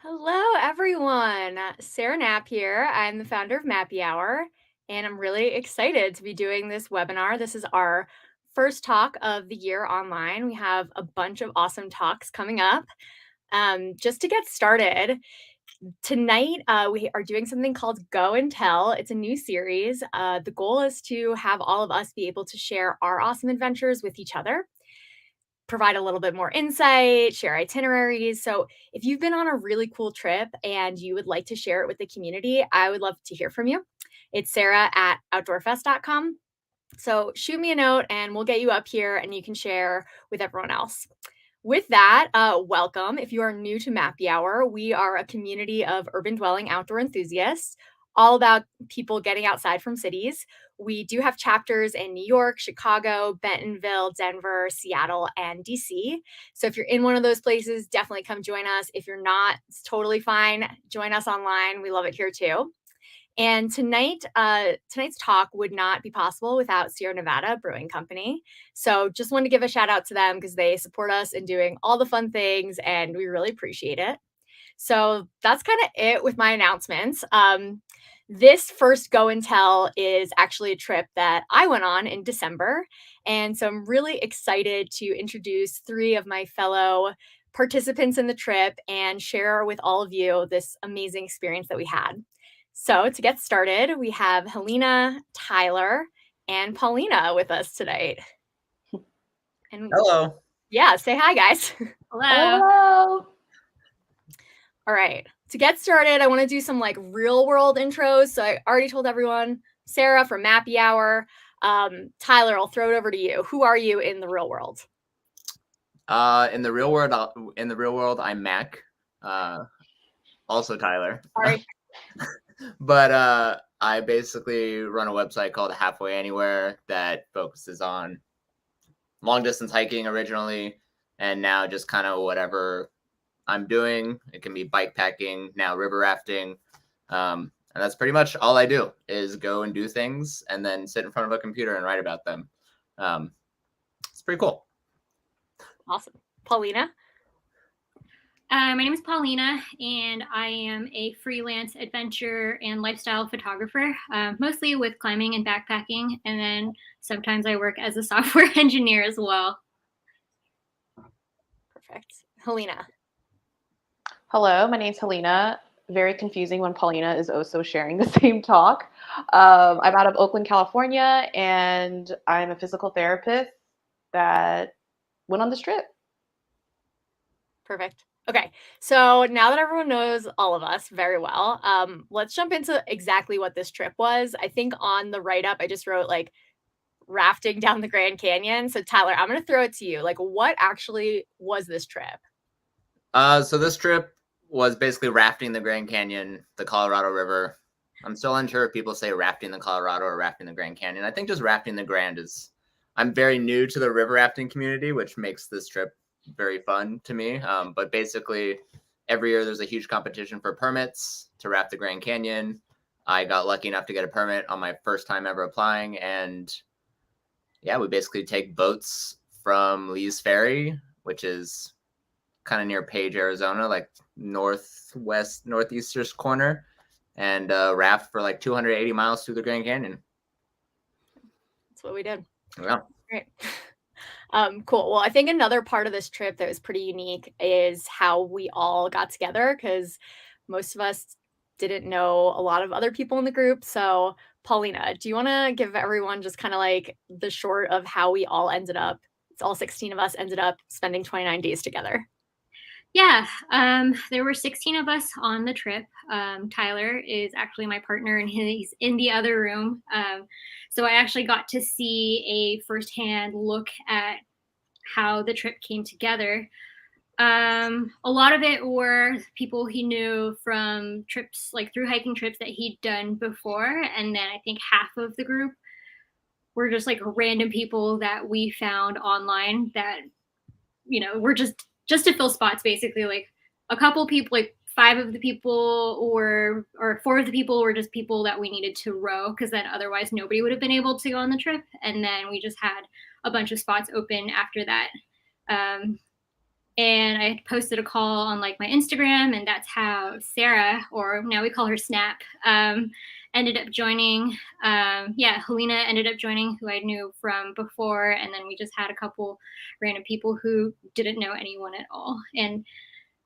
Hello, everyone. Sarah Knapp here. I'm the founder of Mappy Hour, and I'm really excited to be doing this webinar. This is our first talk of the year online. We have a bunch of awesome talks coming up. Just to get started, tonight we are doing something called Go and Tell. It's a new series. The goal is to have all of us be able to share our awesome adventures with each other, provide a little bit more insight, share itineraries. So, if you've been on a really cool trip and you would like to share it with the community, I would love to hear from you. It's Sarah at outdoorfest.com. So, shoot me a note and we'll get you up here and you can share with everyone else. With that, welcome. If you are new to Mappy Hour, we are a community of urban dwelling outdoor enthusiasts, all about people getting outside from cities. We do have chapters in New York, Chicago, Bentonville, Denver, Seattle, and DC. So if you're in one of those places, definitely come join us. If you're not, it's totally fine. Join us online. We love it here too. And tonight's talk would not be possible without Sierra Nevada Brewing Company. So just wanted to give a shout out to them because they support us in doing all the fun things and we really appreciate it. So that's kind of it with my announcements. This first Go and Tell is actually a trip that I went on in December. And so I'm really excited to introduce three of my fellow participants in the trip and share with all of you this amazing experience that we had. So to get started, we have Helena, Tyler, and Paulina with us tonight. And Hello. yeah, say hi, guys. Hello. Hello. All right. To get started, I want to do some like real world intros. So I already told everyone, Sarah from Mappy Hour. Tyler, I'll throw it over to you. Who are you in the real world? In the real world, I'm Mac. Also Tyler. Sorry. But I basically run a website called Halfway Anywhere that focuses on long distance hiking originally, and now just kind of whatever I'm doing. It can be bike packing, now river rafting. And that's pretty much all I do is go and do things and then sit in front of a computer and write about them. It's pretty cool. Awesome. Paulina? My name is Paulina, and I am a freelance adventure and lifestyle photographer, mostly with climbing and backpacking, and then sometimes I work as a software engineer as well. Perfect. Helena? Hello, my name's Helena. Very confusing when Paulina is also sharing the same talk. I'm out of Oakland, California, and I'm a physical therapist that went on this trip. Perfect. Okay, so now that everyone knows all of us very well, let's jump into exactly what this trip was. I think on the write-up, I just wrote like rafting down the Grand Canyon. So Tyler, I'm going to throw it to you. Like, what actually was this trip? So this trip was basically rafting the Grand Canyon, the Colorado River. I'm still unsure if people say rafting the Colorado or rafting the Grand Canyon. I think just rafting the Grand is. I'm very new to the river rafting community, which makes this trip very fun to me. But basically, every year there's a huge competition for permits to raft the Grand Canyon. I got lucky enough to get a permit on my first time ever applying, and yeah, we basically take boats from Lee's Ferry, which is kind of near Page, Arizona, like northeastern corner, and raft for like 280 miles through the Grand Canyon. That's what we did. Yeah. Great. Cool. Well, I think another part of this trip that was pretty unique is how we all got together, because most of us didn't know a lot of other people in the group. So Paulina, do you want to give everyone just kind of like the short of how we all ended up, all 16 of us ended up spending 29 days together? Yeah, there were 16 of us on the trip. Tyler is actually my partner, and he's in the other room. So I actually got to see a firsthand look at how the trip came together. A lot of it were people he knew from trips, like through hiking trips that he'd done before. And then I think half of the group were just like random people that we found online that, were just to fill spots, basically. Like a couple people, like 5 of the people or 4 of the people were just people that we needed to row, because then otherwise nobody would have been able to go on the trip. And then we just had a bunch of spots open after that. and I had posted a call on like my Instagram, and that's how Sarah, or now we call her Snap, ended up joining. Helena ended up joining, who I knew from before, and then we just had a couple random people who didn't know anyone at all. And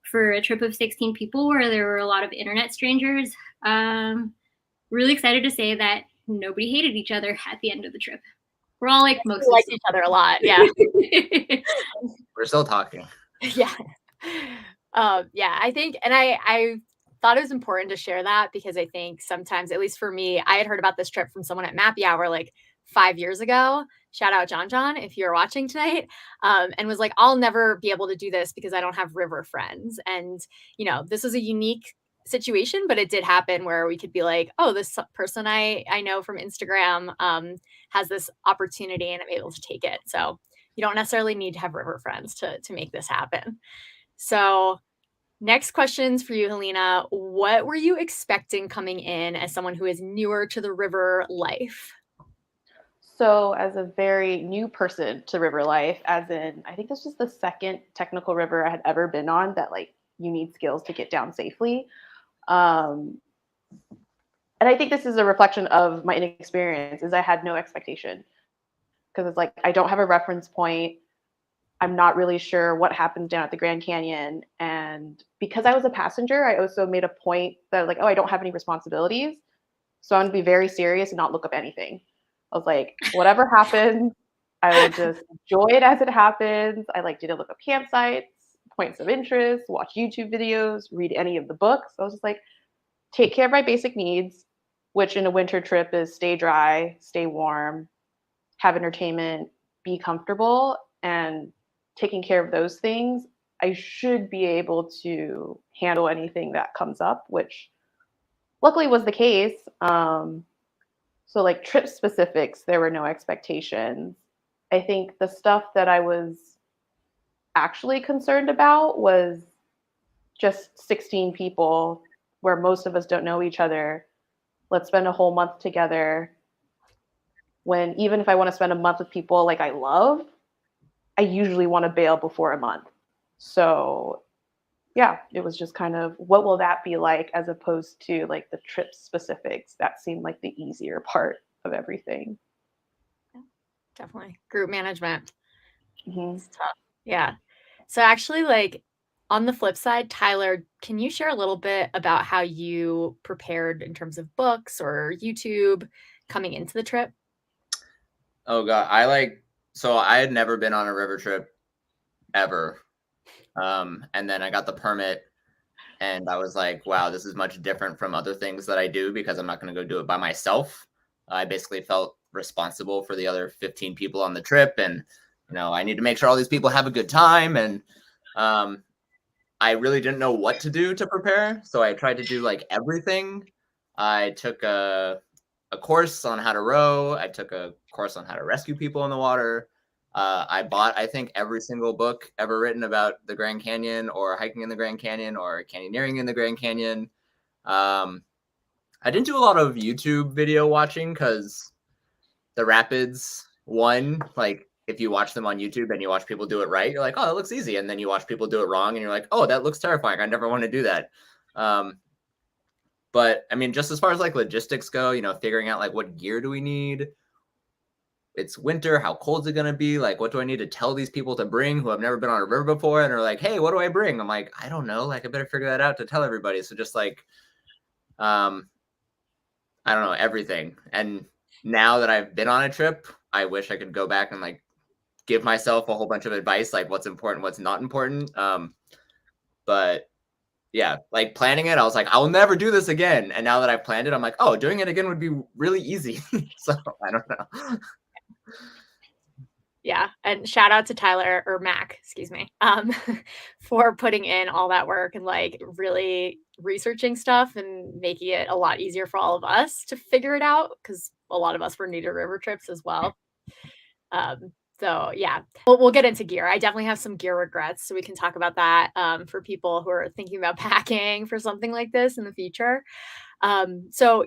for a trip of 16 people where there were a lot of internet strangers, really excited to say that nobody hated each other at the end of the trip. We're all like We mostly liked each other a lot. Yeah. We're still talking. Yeah. Yeah, I think, and I thought it was important to share that because I think sometimes, at least for me, I had heard about this trip from someone at Mappy Hour like 5 years ago. Shout out John, if you're watching tonight, and was like, I'll never be able to do this because I don't have river friends. And, this was a unique situation, but it did happen where we could be like, oh, this person I know from Instagram has this opportunity and I'm able to take it. So you don't necessarily need to have river friends to make this happen. So next questions for you, Helena. What were you expecting coming in as someone who is newer to the river life? So, as a very new person to river life, as in, I think this was the second technical river I had ever been on that like you need skills to get down safely. Um, and I think this is a reflection of my inexperience. Is I had no expectation because it's like I don't have a reference point. I'm not really sure what happens down at the Grand Canyon, and because I was a passenger, I also made a point that like, oh, I don't have any responsibilities, so I'm gonna be very serious and not look up anything. I was like, whatever happens, I will just enjoy it as it happens. I like didn't look up campsites, points of interest, watch YouTube videos, read any of the books. I was just like, take care of my basic needs, which in a winter trip is stay dry, stay warm, have entertainment, be comfortable, and taking care of those things, I should be able to handle anything that comes up, which luckily was the case. So like trip specifics, there were no expectations. I think the stuff that I was actually concerned about was just 16 people where most of us don't know each other. Let's spend a whole month together. When even if I want to spend a month with people like I love, I usually want to bail before a month. So yeah, it was just kind of what will that be like as opposed to like the trip specifics. That seemed like the easier part of everything. Definitely. Group management. Mm-hmm. It's tough. Yeah. So actually, like on the flip side, Tyler, can you share a little bit about how you prepared in terms of books or YouTube coming into the trip? Oh God, so I had never been on a river trip ever. And then I got the permit and I was like, wow, this is much different from other things that I do because I'm not going to go do it by myself. I basically felt responsible for the other 15 people on the trip. And, I need to make sure all these people have a good time. And I really didn't know what to do to prepare. So I tried to do like everything. I took a course on how to row. I took a course on how to rescue people in the water. I bought, I think, every single book ever written about the Grand Canyon or hiking in the Grand Canyon or canyoneering in the Grand Canyon. I didn't do a lot of YouTube video watching because the rapids, like if you watch them on YouTube and you watch people do it right, you're like, oh, that looks easy. And then you watch people do it wrong and you're like, oh, that looks terrifying. I never want to do that. But I mean, just as far as like logistics go, figuring out like what gear do we need? It's winter. How cold is it going to be? Like, what do I need to tell these people to bring who have never been on a river before? And they're like, hey, what do I bring? I'm like, I don't know. Like, I better figure that out to tell everybody. So just like, I don't know, everything. And now that I've been on a trip, I wish I could go back and like give myself a whole bunch of advice, like what's important, what's not important. But yeah, like planning it, I was like, I'll never do this again. And now that I've planned it, I'm like, oh, doing it again would be really easy. So I don't know. Yeah. And shout out to Tyler or Mac, excuse me, for putting in all that work and like really researching stuff and making it a lot easier for all of us to figure it out because a lot of us were new to river trips as well. So yeah, we'll get into gear. I definitely have some gear regrets, so we can talk about that for people who are thinking about packing for something like this in the future. So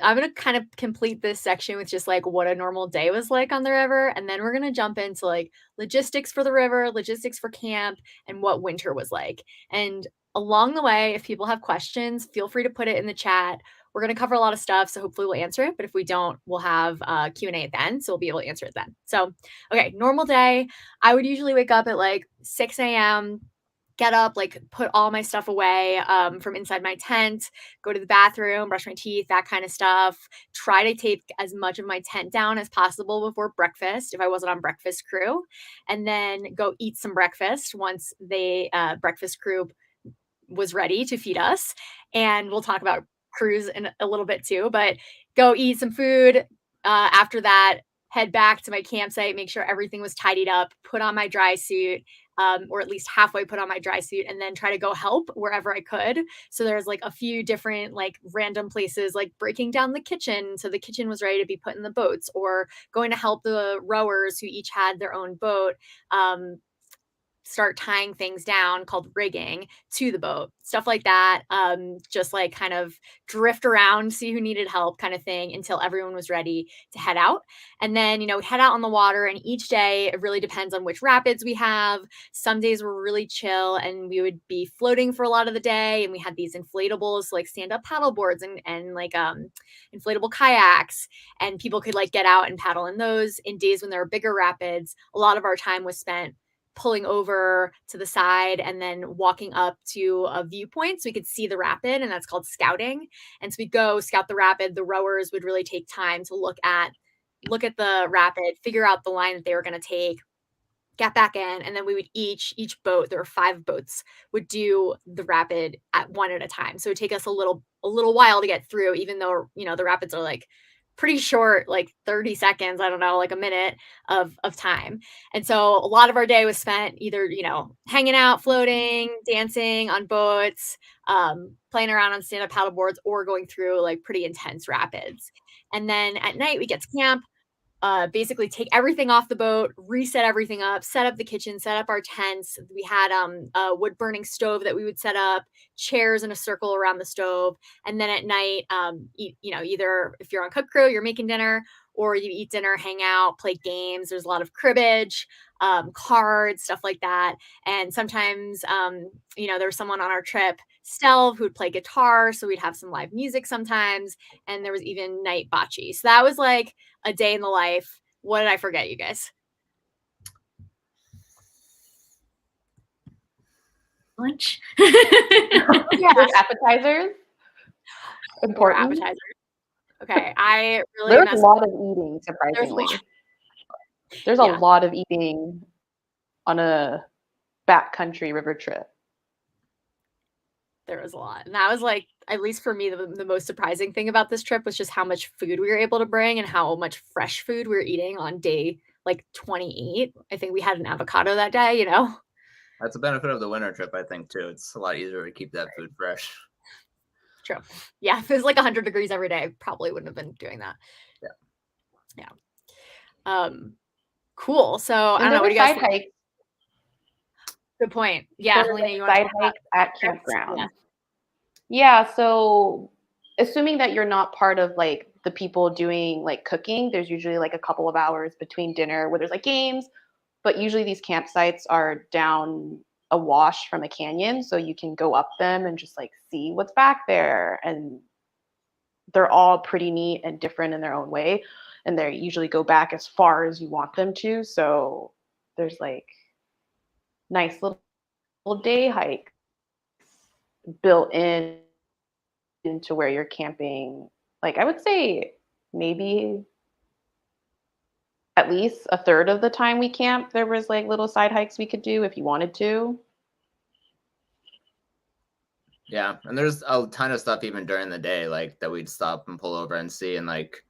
I'm gonna kind of complete this section with just like what a normal day was like on the river, and then we're gonna jump into like logistics for the river, logistics for camp, and what winter was like. And along the way, if people have questions, feel free to put it in the chat. We're gonna cover a lot of stuff, so hopefully we'll answer it. But if we don't, we'll have Q&A at the end, so we'll be able to answer it then. So, okay, normal day. I would usually wake up at like 6 a.m., get up, like put all my stuff away from inside my tent, go to the bathroom, brush my teeth, that kind of stuff. Try to take as much of my tent down as possible before breakfast if I wasn't on breakfast crew, and then go eat some breakfast once the breakfast crew was ready to feed us. And we'll talk about crews in a little bit too, but go eat some food. After that, head back to my campsite, make sure everything was tidied up, put on my dry suit, or at least halfway put on my dry suit, and then try to go help wherever I could. So there's like a few different like random places, like breaking down the kitchen so the kitchen was ready to be put in the boats, or going to help the rowers who each had their own boat start tying things down, called rigging, to the boat, stuff like that. Just like kind of drift around, see who needed help, kind of thing, until everyone was ready to head out. And then, we head out on the water, and each day it really depends on which rapids we have. Some days were really chill and we would be floating for a lot of the day, and we had these inflatables, like stand-up paddle boards and like inflatable kayaks, and people could like get out and paddle in those. In days when there were bigger rapids, a lot of our time was spent pulling over to the side and then walking up to a viewpoint so we could see the rapid, and that's called scouting. And so we go scout the rapid. The rowers would really take time to look at the rapid, figure out the line that they were going to take, get back in, and then we would each boat, there were 5 boats, would do the rapid at one at a time. So it would take us a little while to get through, even though the rapids are like pretty short, like 30 seconds, I don't know, like a minute of time. And so a lot of our day was spent either hanging out, floating, dancing on boats, playing around on stand-up paddle boards, or going through like pretty intense rapids. And then at night we get to camp, basically take everything off the boat, reset everything up, set up the kitchen, set up our tents. We had a wood burning stove that we would set up, chairs in a circle around the stove. And then at night, either if you're on cook crew, you're making dinner, or you eat dinner, hang out, play games. There's a lot of cribbage, cards, stuff like that. And sometimes, there was someone on our trip, Stelv, who would play guitar. So we'd have some live music sometimes. And there was even night bocce. So that was like a day in the life. What did I forget, you guys? Lunch. Yeah, there's appetizers. Important. Appetizers. Okay, I really there's a lot of eating, surprisingly. There's a lot of eating on a backcountry river trip. There was a lot. And that was like, at least for me, the most surprising thing about this trip was just how much food we were able to bring and how much fresh food we were eating on day like 28. I think we had an avocado that day, That's a benefit of the winter trip, I think, too. It's a lot easier to keep that food fresh. True. Yeah, if it was like 100 degrees every day, I probably wouldn't have been doing that. Yeah. Cool. So I don't know. What do you guys think? Hikes. Good point. Yeah, Helena, you want to talk about at campground? Yeah. So assuming that you're not part of like the people doing like cooking, there's usually like a couple of hours between dinner where there's like games, but usually these campsites are down a wash from a canyon, so you can go up them and just like see what's back there. And they're all pretty neat and different in their own way, and they usually go back as far as you want them to. So there's like nice little day hike built into where you're camping. Like I would say maybe at least a third of the time we camped, there was like little side hikes we could do if you wanted to. Yeah, and there's a ton of stuff even during the day, like that we'd stop and pull over and see. And like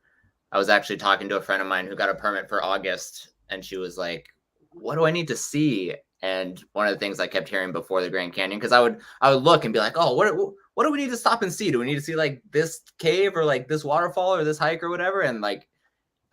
I was actually talking to a friend of mine who got a permit for August, and she was like, what do I need to see? And one of the things I kept hearing before the Grand Canyon, because I would look and be like, oh, what do we need to stop and see? Do we need to see like this cave or like this waterfall or this hike or whatever? And like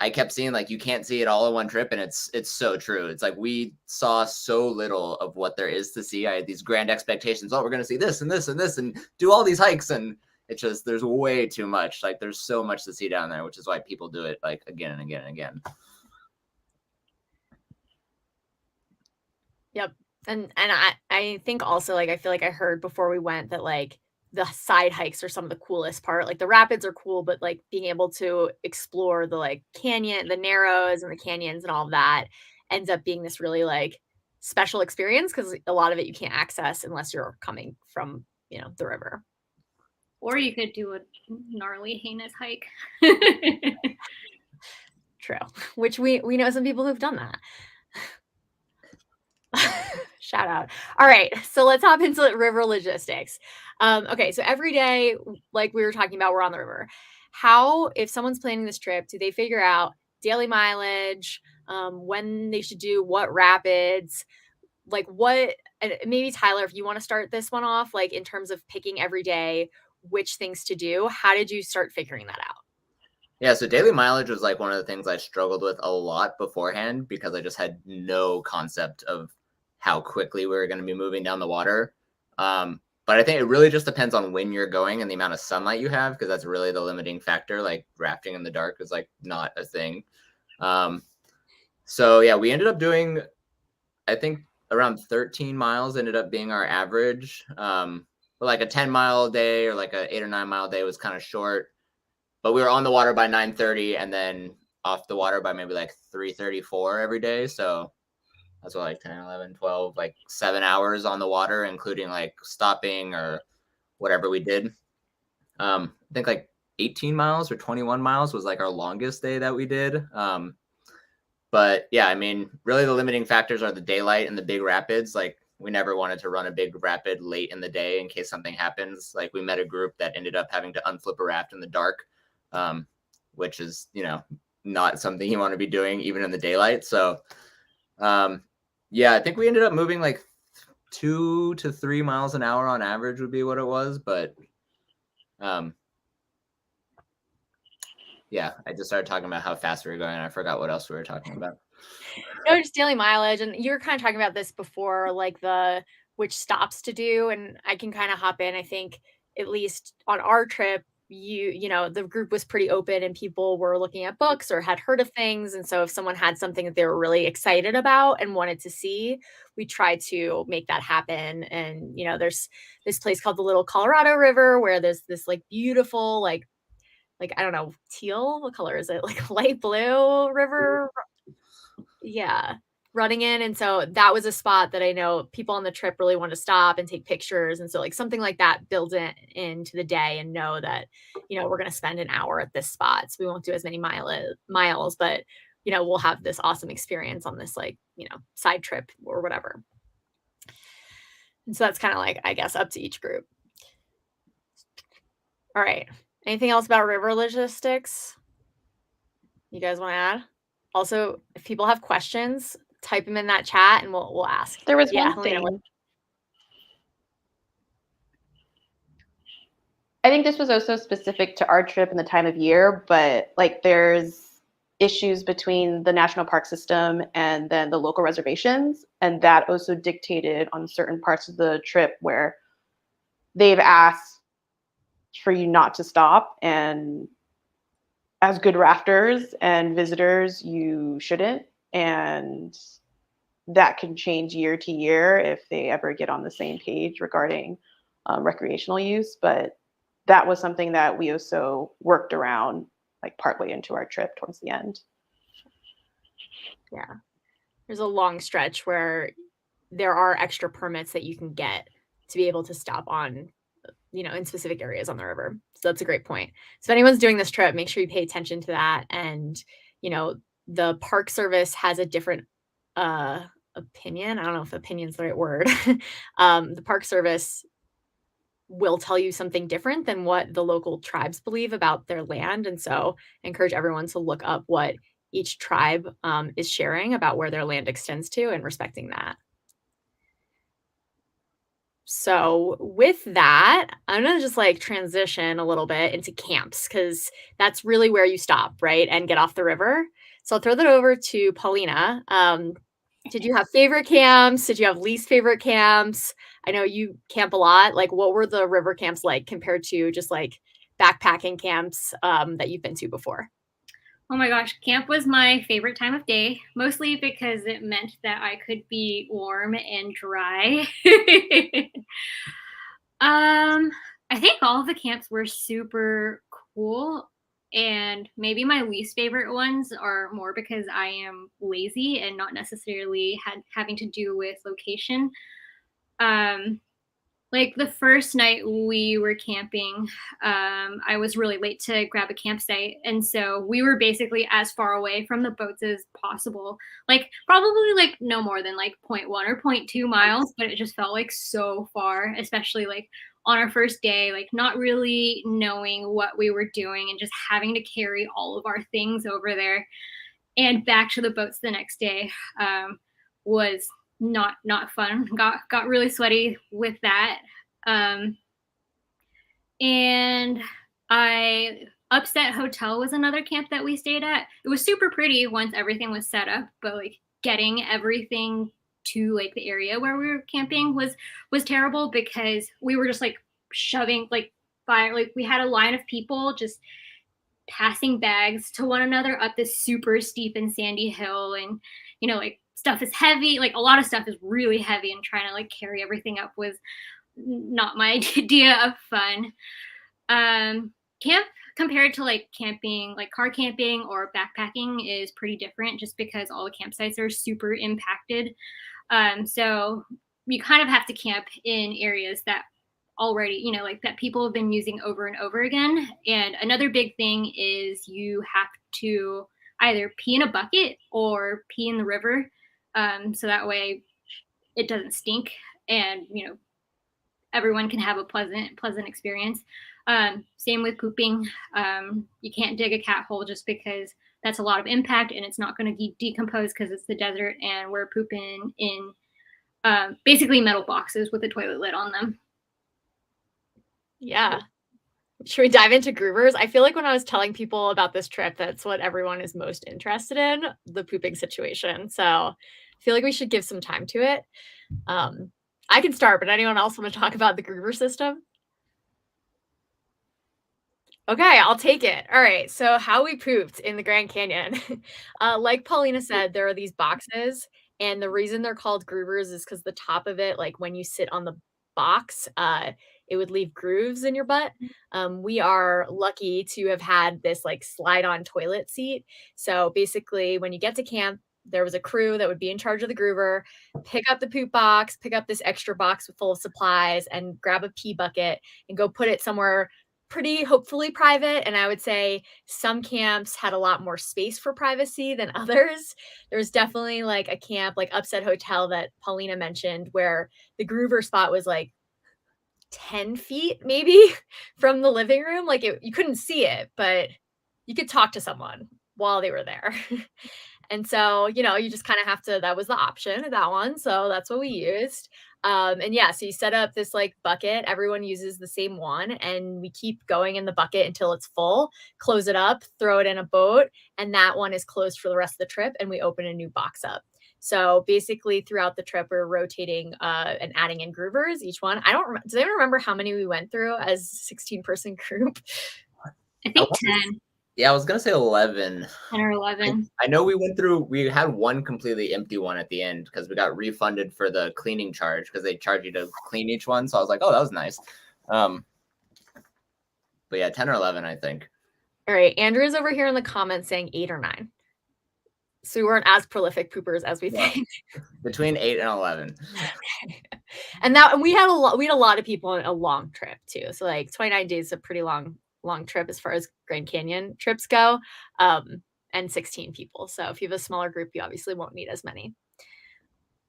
I kept seeing like you can't see it all in one trip, and it's so true. It's like we saw so little of what there is to see. I had these grand expectations. Oh, we're gonna see this and this and this and do all these hikes, and It's just, there's way too much. Like, there's so much to see down there, which is why people do it like again and again and again. Yep. And I think also, like, I feel like I heard before we went that, like, the side hikes are some of the coolest part. Like, the rapids are cool, but, like, being able to explore the, like, canyon, the narrows and the canyons and all of that ends up being this really, like, special experience because a lot of it you can't access unless you're coming from, the river. Or you could do a gnarly, heinous hike. True. Which we know some people who've done that. Shout out. All right, so let's hop into river logistics. Okay, so every day, like we were talking about, we're on the river. How, if someone's planning this trip, do they figure out daily mileage, when they should do what rapids, like what, and maybe Tyler, if you want to start this one off, like in terms of picking every day, which things to do, how did you start figuring that out? Yeah, so daily mileage was like one of the things I struggled with a lot beforehand because I just had no concept of how quickly we were going to be moving down the water. But I think it really just depends on when you're going and the amount of sunlight you have, because that's really the limiting factor. Like, rafting in the dark is like not a thing. So yeah, we ended up doing, I think around 13 miles ended up being our average. But like a 10-mile day or like a 8 or 9 mile day was kind of short. But we were on the water by 9:30 and then off the water by maybe like 3:34 every day. So that's what, like 10, 11, 12, like 7 hours on the water, including like stopping or whatever we did. I think like 18 miles or 21 miles was like our longest day that we did. But yeah, I mean, really the limiting factors are the daylight and the big rapids. Like, we never wanted to run a big rapid late in the day in case something happens. Like, we met a group that ended up having to unflip a raft in the dark, which is, not something you want to be doing even in the daylight. So yeah, I think we ended up moving like 2 to 3 miles an hour on average would be what it was. But yeah, I just started talking about how fast we were going and I forgot what else we were talking about. No, just daily mileage. And you were kind of talking about this before, like which stops to do. And I can kind of hop in. I think at least on our trip, the group was pretty open and people were looking at books or had heard of things. And so if someone had something that they were really excited about and wanted to see, we tried to make that happen. And, there's this place called the Little Colorado River where there's this like beautiful, like, I don't know, teal, what color is it? Like light blue river. Yeah, running in. And so that was a spot that I know people on the trip really want to stop and take pictures. And so like something like that builds into the day and know that, we're going to spend an hour at this spot. So we won't do as many miles, but, we'll have this awesome experience on this, like, side trip or whatever. And so that's kind of like, I guess, up to each group. All right. Anything else about river logistics you guys want to add? Also, if people have questions, type them in that chat and we'll ask. There was one thing. I think this was also specific to our trip and the time of year, but like there's issues between the national park system and then the local reservations. And that also dictated on certain parts of the trip where they've asked for you not to stop. And as good rafters and visitors, you shouldn't. And that can change year to year if they ever get on the same page regarding recreational use. But that was something that we also worked around like partway into our trip towards the end. Yeah. There's a long stretch where there are extra permits that you can get to be able to stop on, in specific areas on the river. So that's a great point. So if anyone's doing this trip, make sure you pay attention to that. And, the Park Service has a different opinion. I don't know if opinion's the right word. The Park Service will tell you something different than what the local tribes believe about their land. And so I encourage everyone to look up what each tribe is sharing about where their land extends to and respecting that. So with that, I'm going to just like transition a little bit into camps because that's really where you stop, right? And get off the river. So I'll throw that over to Paulina. Did you have favorite camps? Did you have least favorite camps? I know you camp a lot. Like, what were the river camps like compared to just like backpacking camps that you've been to before? Oh my gosh, camp was my favorite time of day, mostly because it meant that I could be warm and dry. Um, I think all of the camps were super cool, and maybe my least favorite ones are more because I am lazy and not necessarily having to do with location. Um, like the first night we were camping, I was really late to grab a campsite. And so we were basically as far away from the boats as possible. Like probably like no more than like zero point 0.1 or zero point 0.2 miles, but it just felt like so far, especially like on our first day, like not really knowing what we were doing and just having to carry all of our things over there and back to the boats the next day was not fun. Got really sweaty with that. Um, and I Upset Hotel was another camp that we stayed at. It was super pretty once everything was set up, but like getting everything to like the area where we were camping was terrible because we were just like shoving like by like we had a line of people just passing bags to one another up this super steep and sandy hill, and like stuff is heavy, like a lot of stuff is really heavy, and trying to like carry everything up was not my idea of fun. Camp compared to like camping, like car camping or backpacking, is pretty different just because all the campsites are super impacted. So you kind of have to camp in areas that already, like that people have been using over and over again. And another big thing is you have to either pee in a bucket or pee in the river. So that way it doesn't stink, and everyone can have a pleasant experience. Same with pooping. You can't dig a cat hole just because that's a lot of impact and it's not going to decompose because it's the desert, and we're pooping in basically metal boxes with a toilet lid on them. Yeah. Should we dive into groovers? I feel like when I was telling people about this trip, that's what everyone is most interested in, the pooping situation. So I feel like we should give some time to it. I can start, but anyone else want to talk about the groover system? Okay, I'll take it. All right. So how we pooped in the Grand Canyon. Like Paulina said, there are these boxes, and the reason they're called groovers is because the top of it, like when you sit on the box, it would leave grooves in your butt. We are lucky to have had this like slide-on toilet seat. So basically, when you get to camp, there was a crew that would be in charge of the groover, pick up the poop box, pick up this extra box full of supplies, and grab a pee bucket and go put it somewhere pretty hopefully private. And I would say some camps had a lot more space for privacy than others. There's definitely like a camp like Upset Hotel that Paulina mentioned where the groover spot was like 10 feet maybe from the living room. Like you couldn't see it, but you could talk to someone while they were there. And so, you just kind of have to, that was the option of that one. So that's what we used. And yeah, so you set up this like bucket, everyone uses the same one, and we keep going in the bucket until it's full, close it up, throw it in a boat, and that one is closed for the rest of the trip, and we open a new box up. So basically throughout the trip, we're rotating and adding in groovers each one. Does anyone remember how many we went through as 16-person group? I think 10. Yeah, I was gonna say 11. 10 or 11. I know we had one completely empty one at the end because we got refunded for the cleaning charge because they charge you to clean each one. So I was like, oh, that was nice. But yeah, 10 or 11, I think. All right, Andrew's over here in the comments saying 8 or 9. So we weren't as prolific poopers as we think. Between 8 and 11. And we had a lot of people on a long trip too. So like 29 days is a pretty long trip as far as Grand Canyon trips go, and 16 people. So if you have a smaller group, you obviously won't need as many.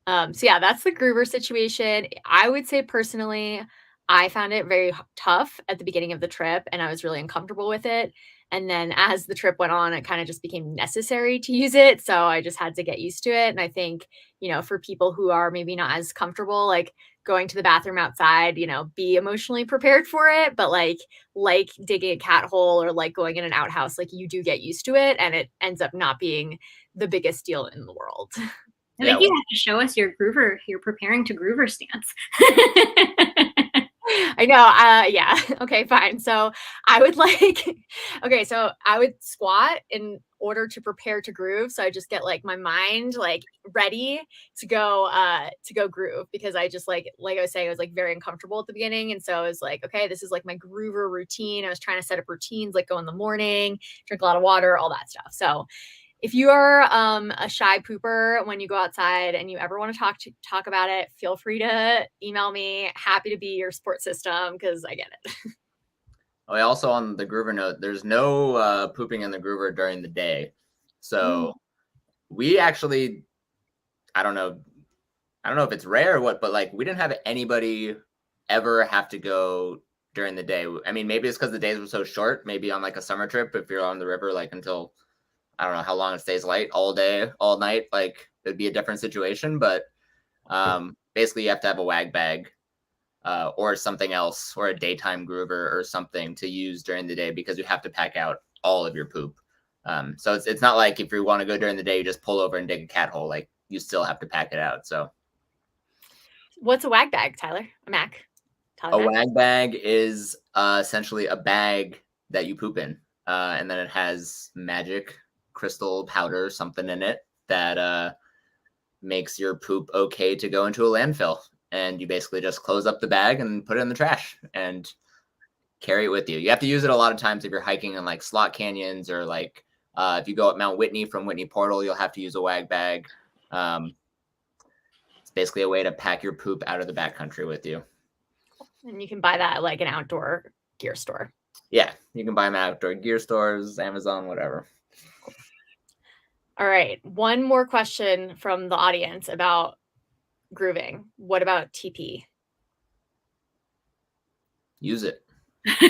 So yeah, that's the groover situation. I would say personally, I found it very tough at the beginning of the trip, and I was really uncomfortable with it. And then as the trip went on, it kind of just became necessary to use it. So I just had to get used to it. And I think, for people who are maybe not as comfortable, like going to the bathroom outside, be emotionally prepared for it. But like digging a cat hole or like going in an outhouse, like you do get used to it, and it ends up not being the biggest deal in the world. I think you have to show us your groover, your preparing to groover stance. I know. Yeah. Okay, fine. So I would okay, so I would squat in order to prepare to groove. So I just get like my mind like ready to go groove, because I just like I was saying, I was like very uncomfortable at the beginning. And so I was like, okay, this is like my groover routine. I was trying to set up routines, like go in the morning, drink a lot of water, all that stuff. So if you are a shy pooper when you go outside and you ever want to talk about it, feel free to email me. Happy to be your support system, because I get it. Oh, also on the groover note, there's no pooping in the groover during the day. So we actually, I don't know if it's rare or what, but like we didn't have anybody ever have to go during the day. I mean, maybe it's because the days were so short. Maybe on like a summer trip, if you're on the river like until, I don't know how long it stays light, all day, all night, like it'd be a different situation. But basically you have to have a wag bag or something else, or a daytime groover or something to use during the day, because you have to pack out all of your poop. So it's not like if you want to go during the day, you just pull over and dig a cat hole. Like you still have to pack it out. So what's a wag bag, Tyler? A Mac? A wag bag is essentially a bag that you poop in, and then it has magic crystal powder, something in it that makes your poop okay to go into a landfill. And you basically just close up the bag and put it in the trash and carry it with you. You have to use it a lot of times if you're hiking in like slot canyons, or like if you go up Mount Whitney from Whitney Portal, you'll have to use a wag bag. It's basically a way to pack your poop out of the backcountry with you. And you can buy that at like an outdoor gear store. Yeah, you can buy them at outdoor gear stores, Amazon, whatever. All right. One more question from the audience about grooving. What about TP? Use it. You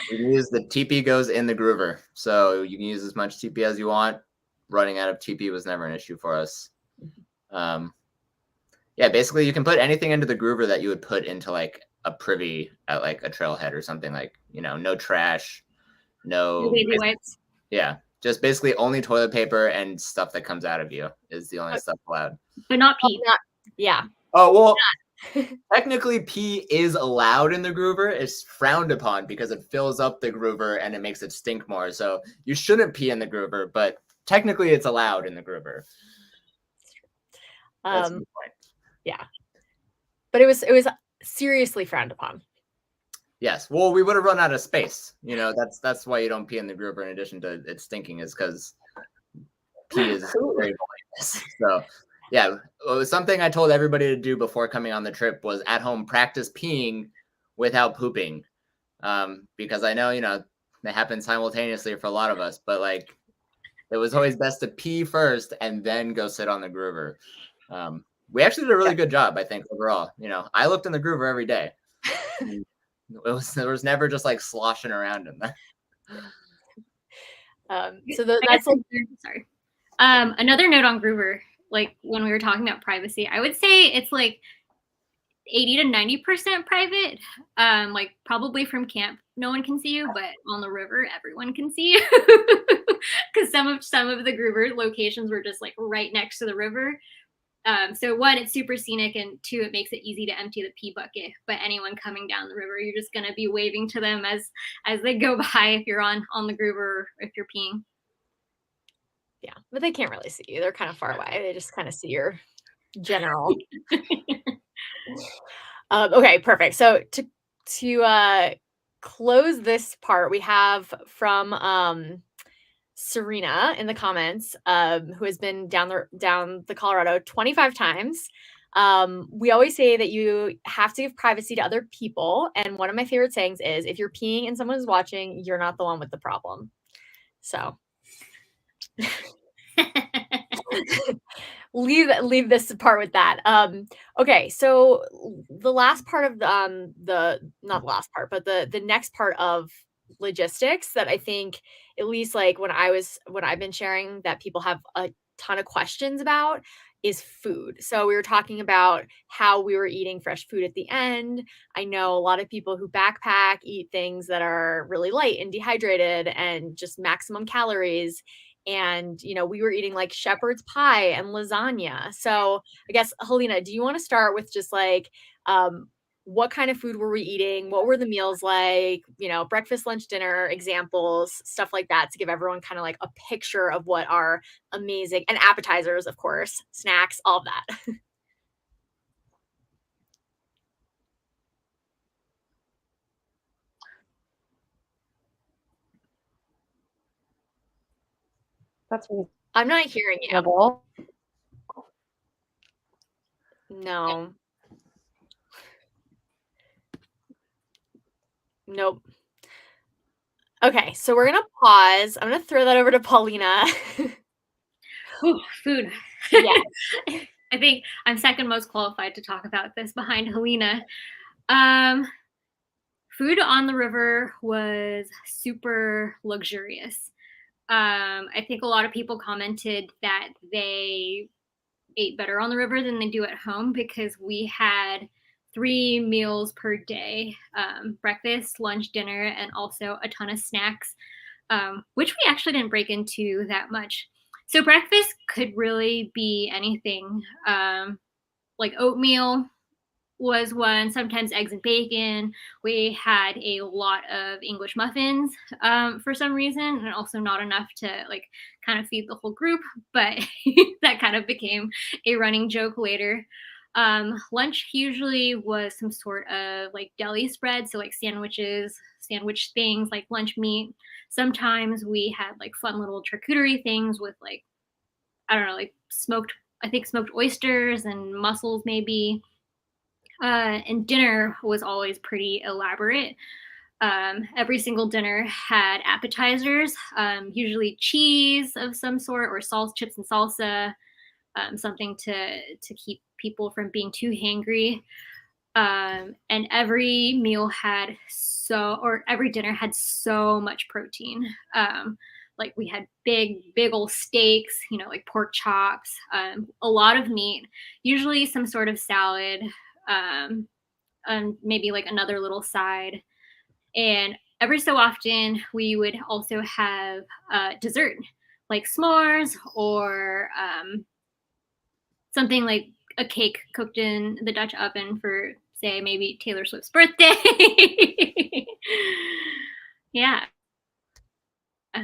can use the TP goes in the groover. So you can use as much TP as you want. Running out of TP was never an issue for us. Yeah, basically you can put anything into the groover that you would put into like a privy at like a trailhead or something, like, you know, no trash, no baby wipes. Yeah, just basically only toilet paper and stuff that comes out of you is the only stuff allowed. But not pee. Yeah. Oh, well, technically pee is allowed in the groover. It's frowned upon because it fills up the groover and it makes it stink more. So you shouldn't pee in the groover, but technically it's allowed in the groover. That's a good point. Yeah. But it was seriously frowned upon. Yes. Well, we would have run out of space. You know, that's why you don't pee in the groover, in addition to it stinking, is because pee is very pointless. So yeah, something I told everybody to do before coming on the trip was at home practice peeing without pooping, because I know, you know, it happens simultaneously for a lot of us, but like it was always best to pee first and then go sit on the groover. We actually did a really good job, I think, overall. You know, I looked in the groover every day. There was never just like sloshing around in there. That's like, sorry. Another note on groover, like when we were talking about privacy, I would say it's like 80 to 90% private. Like probably from camp, no one can see you, but on the river, everyone can see you. Because some of the groover locations were just like right next to the river. So one, it's super scenic, and two, it makes it easy to empty the pee bucket. But anyone coming down the river, you're just gonna be waving to them as they go by if you're on the groover, or if you're peeing. Yeah, but they can't really see you. They're kind of far away. They just kind of see your general. Okay, perfect. So to close this part, we have from Serena in the comments, who has been down the Colorado 25 times. We always say that you have to give privacy to other people. And one of my favorite sayings is, if you're peeing and someone's watching, you're not the one with the problem. So leave this part with that. Okay, so the last part of the not the last part, but the next part of logistics that I think, at least like when I've been sharing, that people have a ton of questions about, is food. So we were talking about how we were eating fresh food at the end. I know a lot of people who backpack eat things that are really light and dehydrated and just maximum calories. and we were eating like shepherd's pie and lasagna. So I guess, Helena, do you want to start with just like what kind of food were we eating? What were the meals like? Breakfast, lunch, dinner, examples, stuff like that, to give everyone kind of like a picture of what our amazing, and appetizers, of course, snacks, all of that. That's I'm not hearing you. reasonable. No. Nope. Okay, so we're gonna pause. I'm gonna throw that over to Paulina. Ooh, food. Yeah. I think I'm second most qualified to talk about this behind Helena. Food on the river was super luxurious. I think a lot of people commented that they ate better on the river than they do at home, because we had 3 meals per day, breakfast, lunch, dinner, and also a ton of snacks, which we actually didn't break into that much. So breakfast could really be anything, like oatmeal was one, sometimes eggs and bacon. We had a lot of English muffins, for some reason, and also not enough to like kind of feed the whole group, but that kind of became a running joke later. Lunch usually was some sort of like deli spread, so like sandwiches, sandwich things like lunch meat. Sometimes we had like fun little charcuterie things with like, I don't know, like smoked oysters and mussels maybe. And dinner was always pretty elaborate. Every single dinner had appetizers, usually cheese of some sort, or chips and salsa, something to keep people from being too hangry. And every meal had every dinner had so much protein. Like we had big old steaks, like pork chops, a lot of meat, usually some sort of salad, and maybe like another little side. And every so often, we would also have dessert, like s'mores, or something like a cake cooked in the Dutch oven for, say, maybe Taylor Swift's birthday. Yeah.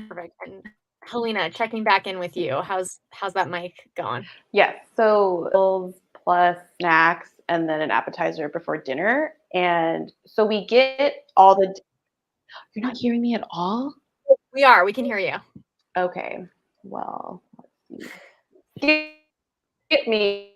Perfect. And Helena, checking back in with you. How's that mic going? Yes. So meals plus snacks and then an appetizer before dinner. And so we get all the. You're not hearing me at all? We are. We can hear you. Okay. Well, let's see. Skip me.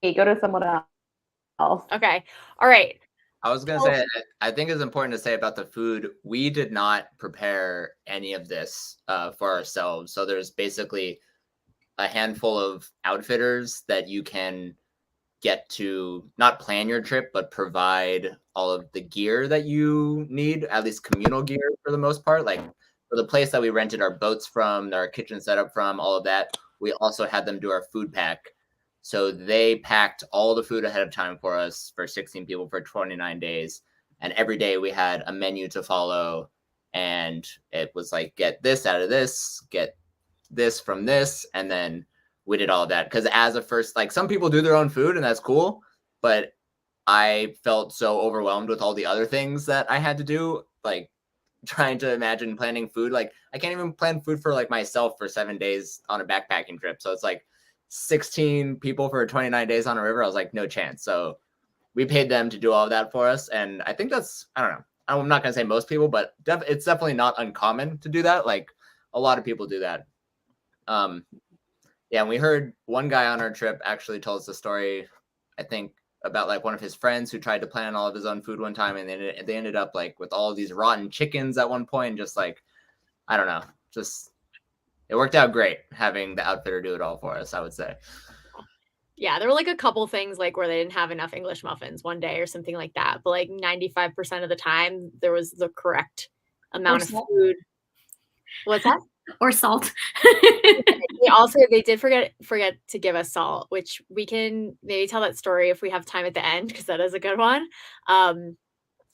Go to someone else. Okay. All right. I was going to say, I think it's important to say about the food, we did not prepare any of this for ourselves. So there's basically a handful of outfitters that you can get to not plan your trip, but provide all of the gear that you need, at least communal gear for the most part. Like for the place that we rented our boats from, our kitchen setup from, all of that, we also had them do our food pack. So they packed all the food ahead of time for us for 16 people for 29 days. And every day we had a menu to follow. And it was like, get this out of this, get this from this. And then we did all of that. Because as a first, like some people do their own food and that's cool. But I felt so overwhelmed with all the other things that I had to do. Like trying to imagine planning food. Like I can't even plan food for like myself for 7 days on a backpacking trip. So it's like 16 people for 29 days on a river. I was like, no chance. So we paid them to do all of that for us. And I think that's, I don't know. I'm not going to say most people, but it's definitely not uncommon to do that. Like a lot of people do that. Yeah. And we heard one guy on our trip actually told us a story, I think, about like one of his friends who tried to plan all of his own food one time. And they ended up like with all of these rotten chickens at one point. Just like, I don't know, just it worked out great having the outfitter do it all for us, I would say. Yeah, there were like a couple things like where they didn't have enough English muffins one day or something like that. But like 95% of the time, there was the correct amount of food. What's that? Or salt. They did forget to give us salt, which we can maybe tell that story if we have time at the end, because that is a good one.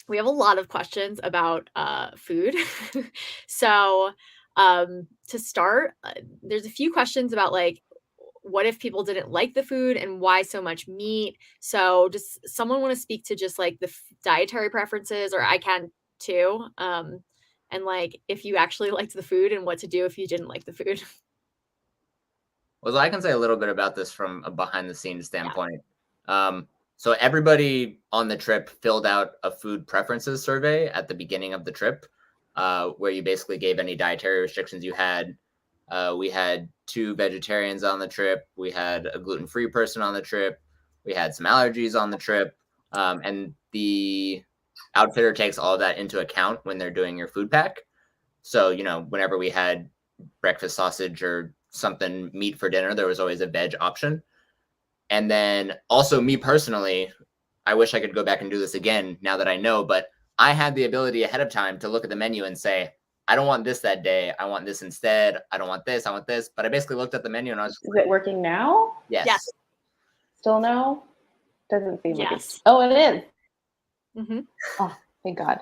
We have a lot of questions about food. So To start, there's a few questions about like, what if people didn't like the food and why so much meat? So does someone want to speak to just like the dietary preferences, or I can too? And like if you actually liked the food and what to do if you didn't like the food. Well, I can say a little bit about this from a behind the scenes standpoint. So everybody on the trip filled out a food preferences survey at the beginning of the trip, where you basically gave any dietary restrictions you had. We had 2 vegetarians on the trip. We had a gluten-free person on the trip. We had some allergies on the trip. And the outfitter takes all of that into account when they're doing your food pack. So, whenever we had breakfast sausage or something meat for dinner, there was always a veg option. And then also me personally, I wish I could go back and do this again now that I know, but I had the ability ahead of time to look at the menu and say, I don't want this that day. I want this instead. I don't want this. I want this. But I basically looked at the menu and I was Is it working now? yes. Yes. Still no? Doesn't seem like Yes. it. Oh, it is. Mm-hmm. Oh, thank God.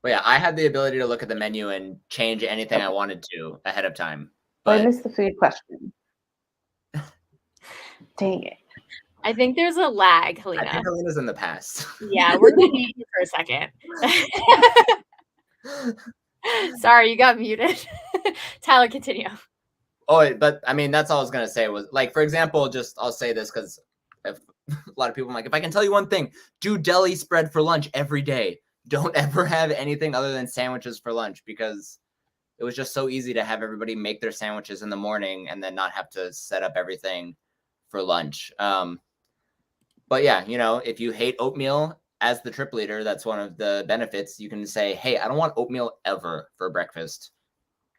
But yeah, I had the ability to look at the menu and change anything I wanted to ahead of time. But I But missed the food question. Dang it. I think there's a lag, I Helena. think Helena's in the past. Yeah, we're gonna mute you for a second. Sorry, you got muted. Tyler, continue. Oh, but I mean, that's all I was gonna say was like, for example, just I'll say this because a lot of people are like, if I can tell you one thing, do deli spread for lunch every day. Don't ever have anything other than sandwiches for lunch, because it was just so easy to have everybody make their sandwiches in the morning and then not have to set up everything for lunch. But yeah, if you hate oatmeal as the trip leader, that's one of the benefits. You can say, hey, I don't want oatmeal ever for breakfast.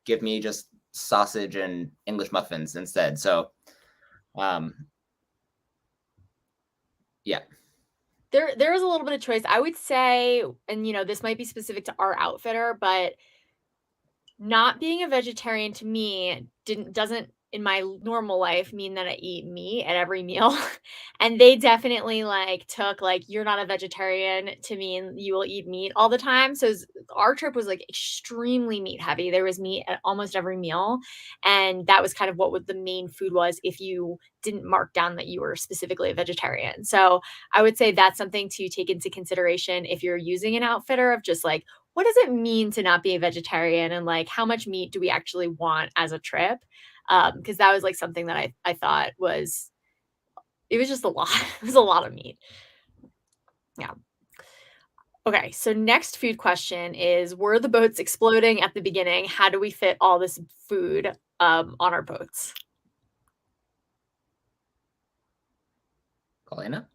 Give me just sausage and English muffins instead. So, yeah. There is a little bit of choice. I would say, and this might be specific to our outfitter, but not being a vegetarian to me doesn't in my normal life mean that I eat meat at every meal. And they definitely took you're not a vegetarian to mean you will eat meat all the time. So our trip was extremely meat heavy. There was meat at almost every meal. And that was kind of what the main food was if you didn't mark down that you were specifically a vegetarian. So I would say that's something to take into consideration if you're using an outfitter, of just what does it mean to not be a vegetarian, and how much meat do we actually want as a trip? Because that was something that I thought it was just a lot. It was a lot of meat. Yeah. Okay, so next food question is, were the boats exploding at the beginning? How do we fit all this food on our boats? Paulina?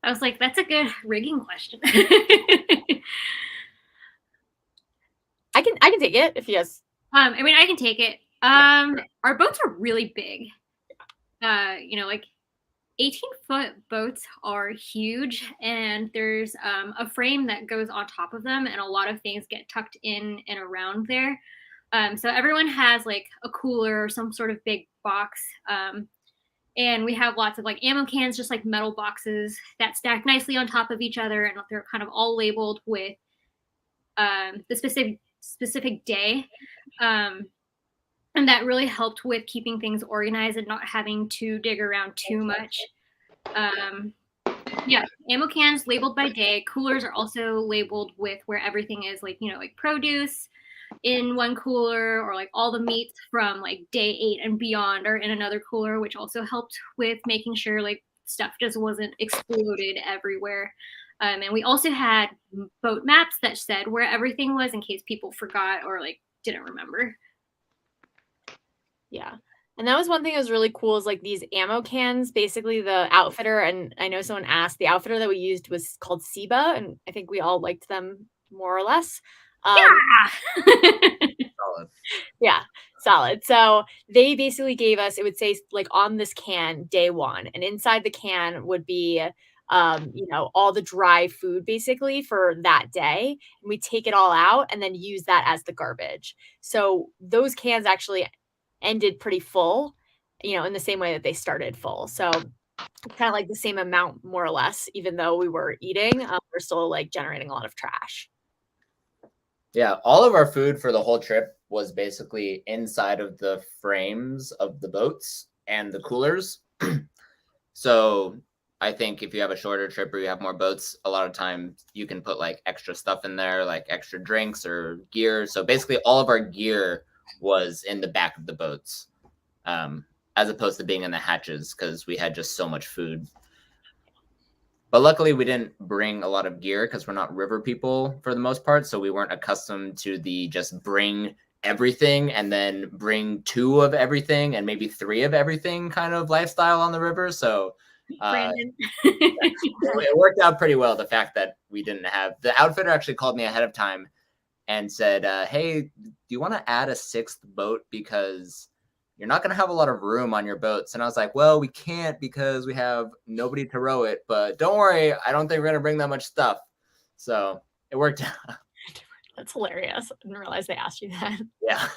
I was like, that's a good rigging question. I can take it if you guys. I mean, I can take it. Our boats are really big. 18-foot boats are huge, and there's a frame that goes on top of them, and a lot of things get tucked in and around there. So everyone has a cooler or some sort of big box. And we have lots of ammo cans, just metal boxes that stack nicely on top of each other, and they're kind of all labeled with the specific day. And that really helped with keeping things organized and not having to dig around too much. Yeah, ammo cans labeled by day. Coolers are also labeled with where everything is, produce in one cooler, or all the meats from day 8 and beyond are in another cooler, which also helped with making sure stuff just wasn't exploded everywhere. And we also had boat maps that said where everything was in case people forgot or didn't remember. Yeah. And that was one thing that was really cool, is these ammo cans, basically the outfitter, and I know someone asked, the outfitter that we used was called Seba, and I think we all liked them more or less. Solid. Yeah, solid. So they basically gave us, it would say on this can, day 1, and inside the can would be all the dry food basically for that day. And we take it all out and then use that as the garbage. So those cans actually ended pretty full, in the same way that they started full. So kind of the same amount, more or less, even though we were eating, we're still generating a lot of trash. Yeah, all of our food for the whole trip was basically inside of the frames of the boats and the coolers. So I think if you have a shorter trip or you have more boats, a lot of times you can put like extra stuff in there, like extra drinks or gear. So basically all of our gear was in the back of the boats, as opposed to being in the hatches because we had just so much food. But luckily, we didn't bring a lot of gear because we're not river people for the most part. So we weren't accustomed to the just bring everything and then bring 2 of everything and maybe 3 of everything kind of lifestyle on the river. So Brandon. it worked out pretty well. The fact that we didn't have the outfitter actually called me ahead of time and said, "Hey, do you want to add a 6th boat because you're not going to have a lot of room on your boats?" And I was like, "Well, we can't because we have nobody to row it, but don't worry, I don't think we're going to bring that much stuff." So it worked out. That's hilarious. I didn't realize they asked you that. Yeah.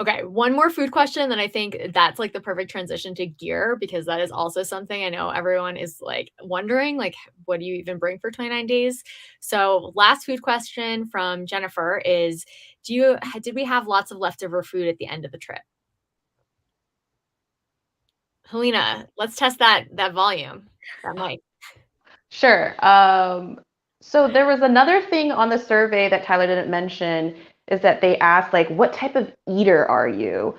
Okay, one more food question, then I think that's like the perfect transition to gear because that is also something I know everyone is like wondering, like, what do you even bring for 29 days? So, last food question from Jennifer is, did we have lots of leftover food at the end of the trip? Helena, let's test that volume. That mic. Sure. So there was another thing on the survey that Tyler didn't mention is that they asked like, what type of eater are you?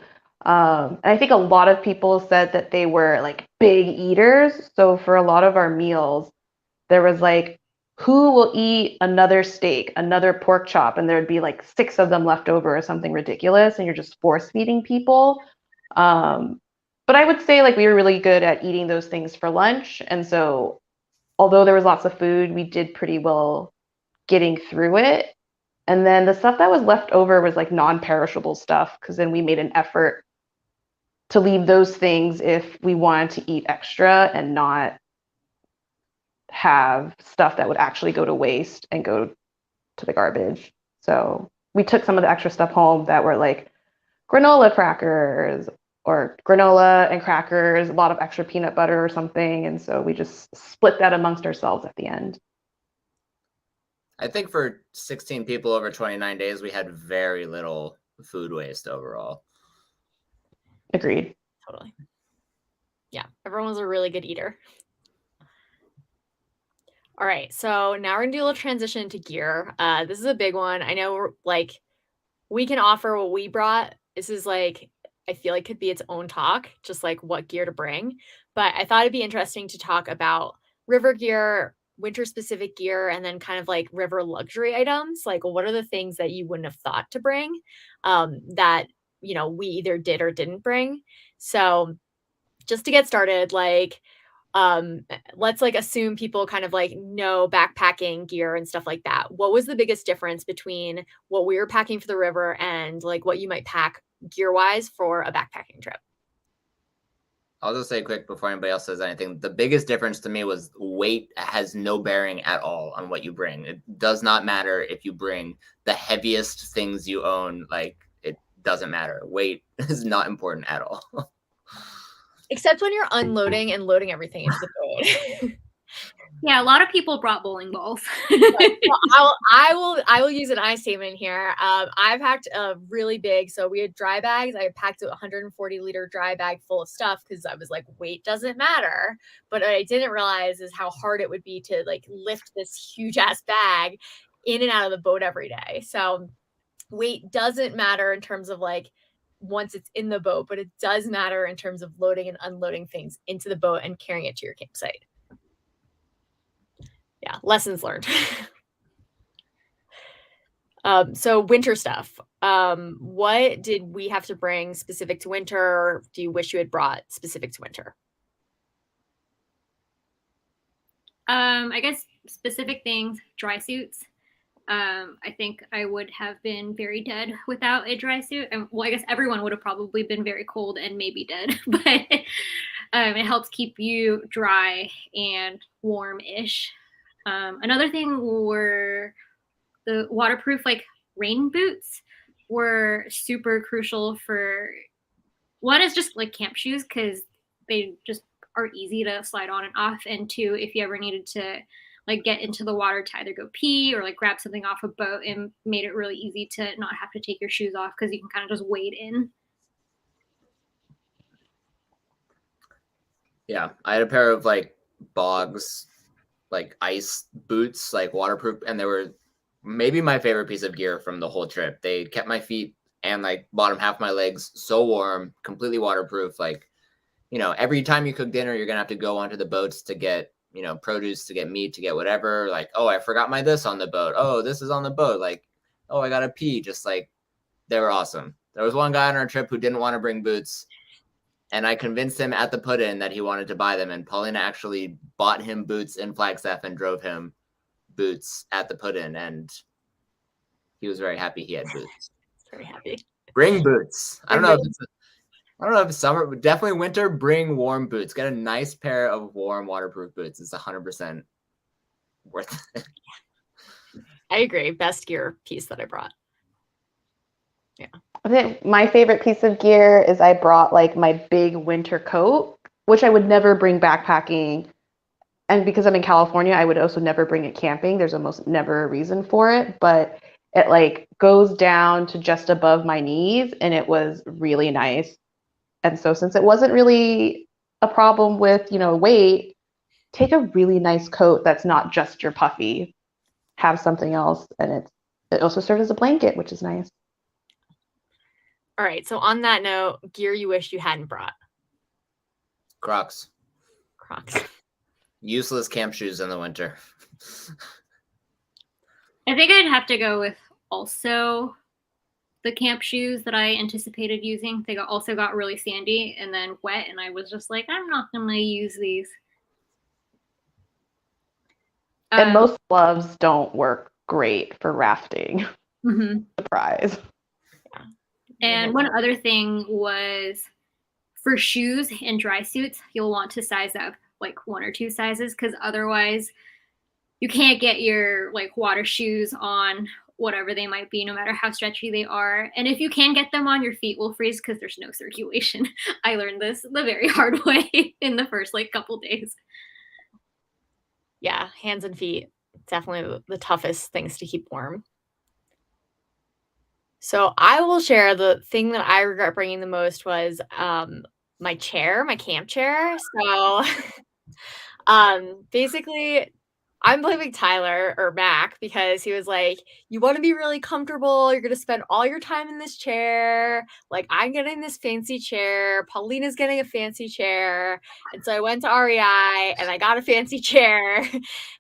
And I think a lot of people said that they were like big eaters. So for a lot of our meals, there was like, who will eat another steak, another pork chop? And there'd be like 6 of them left over or something ridiculous. And you're just force feeding people. But I would say like we were really good at eating those things for lunch. And so although there was lots of food, we did pretty well getting through it. And then the stuff that was left over was like non-perishable stuff because then we made an effort to leave those things if we wanted to eat extra and not have stuff that would actually go to waste and go to the garbage. So we took some of the extra stuff home that were like granola crackers or granola and crackers, a lot of extra peanut butter or something. And so we just split that amongst ourselves at the end. I think for 16 people over 29 days, we had very little food waste overall. Agreed. Totally. Yeah, everyone was a really good eater. All right, so now we're gonna do a little transition to gear. This is a big one. I know like we can offer what we brought. This is like I feel like could be its own talk, just like what gear to bring. But I thought it'd be interesting to talk about river gear, winter specific gear, and then kind of like river luxury items. Like what are the things that you wouldn't have thought to bring that we either did or didn't bring. So just to get started, like let's like assume people kind of like know backpacking gear and stuff like that. What was the biggest difference between what we were packing for the river and like what you might pack gear wise for a backpacking trip? I'll just say quick before anybody else says anything. The biggest difference to me was weight has no bearing at all on what you bring. It does not matter if you bring the heaviest things you own. Like it doesn't matter. Weight is not important at all. Except when you're unloading and loading everything into the boat. Yeah, a lot of people brought bowling balls. Right. Well, I will use an I statement here. I packed a really big, so we had dry bags. I packed a 140-liter dry bag full of stuff because I was like, weight doesn't matter. But what I didn't realize is how hard it would be to like lift this huge ass bag in and out of the boat every day. So weight doesn't matter in terms of like once it's in the boat, but it does matter in terms of loading and unloading things into the boat and carrying it to your campsite. Yeah, lessons learned. So winter stuff. What did we have to bring specific to winter? Or do you wish you had brought specific to winter? I guess specific things, dry suits. I think I would have been very dead without a dry suit. Well, I guess everyone would have probably been very cold and maybe dead, but it helps keep you dry and warm-ish. Another thing were the waterproof like rain boots were super crucial for one is just like camp shoes because they just are easy to slide on and off, and two, if you ever needed to like get into the water to either go pee or like grab something off a boat, and made it really easy to not have to take your shoes off because you can kind of just wade in. Yeah, I had a pair of like bogs, like ice boots, like waterproof, and they were maybe my favorite piece of gear from the whole trip. They kept my feet and like bottom half of my legs so warm, completely waterproof. Like, you know, every time you cook dinner, you're gonna have to go onto the boats to get, you know, produce, to get meat, to get whatever. Like, oh, I forgot my this on the boat. Oh, this is on the boat. Like, oh, I gotta pee. Just like, they were awesome. There was one guy on our trip who didn't want to bring boots, and I convinced him at the put-in that he wanted to buy them. And Paulina actually bought him boots in Flagstaff and drove him boots at the put-in, and he was very happy he had boots. Very happy. Bring boots. I don't know if it's summer, but definitely winter. Bring warm boots. Get a nice pair of warm waterproof boots. It's 100% worth it. I agree. Best gear piece that I brought. Yeah. I think my favorite piece of gear is I brought like my big winter coat, which I would never bring backpacking. And because I'm in California, I would also never bring it camping. There's almost never a reason for it, but it like goes down to just above my knees, and it was really nice. And so since it wasn't really a problem with, you know, weight, take a really nice coat that's not just your puffy. Have something else, and it also serves as a blanket, which is nice. All right. So on that note, gear you wish you hadn't brought. Crocs. Crocs. Useless camp shoes in the winter. I think I'd have to go with also the camp shoes that I anticipated using. They also got really sandy and then wet, and I was just like, I'm not going to use these. And most gloves don't work great for rafting. Mm-hmm. Surprise. Yeah. And one other thing was for shoes and dry suits, you'll want to size up like 1 or 2 sizes, because otherwise you can't get your like water shoes on whatever they might be, no matter how stretchy they are. And if you can get them on, your feet will freeze because there's no circulation. I learned this the very hard way in the first like couple days. Yeah, hands and feet, definitely the toughest things to keep warm. So I will share the thing that I regret bringing the most was my chair, my camp chair. So basically I'm blaming Tyler or Mac because he was like, you want to be really comfortable. You're going to spend all your time in this chair. Like, I'm getting this fancy chair. Paulina's getting a fancy chair. And so I went to REI and I got a fancy chair.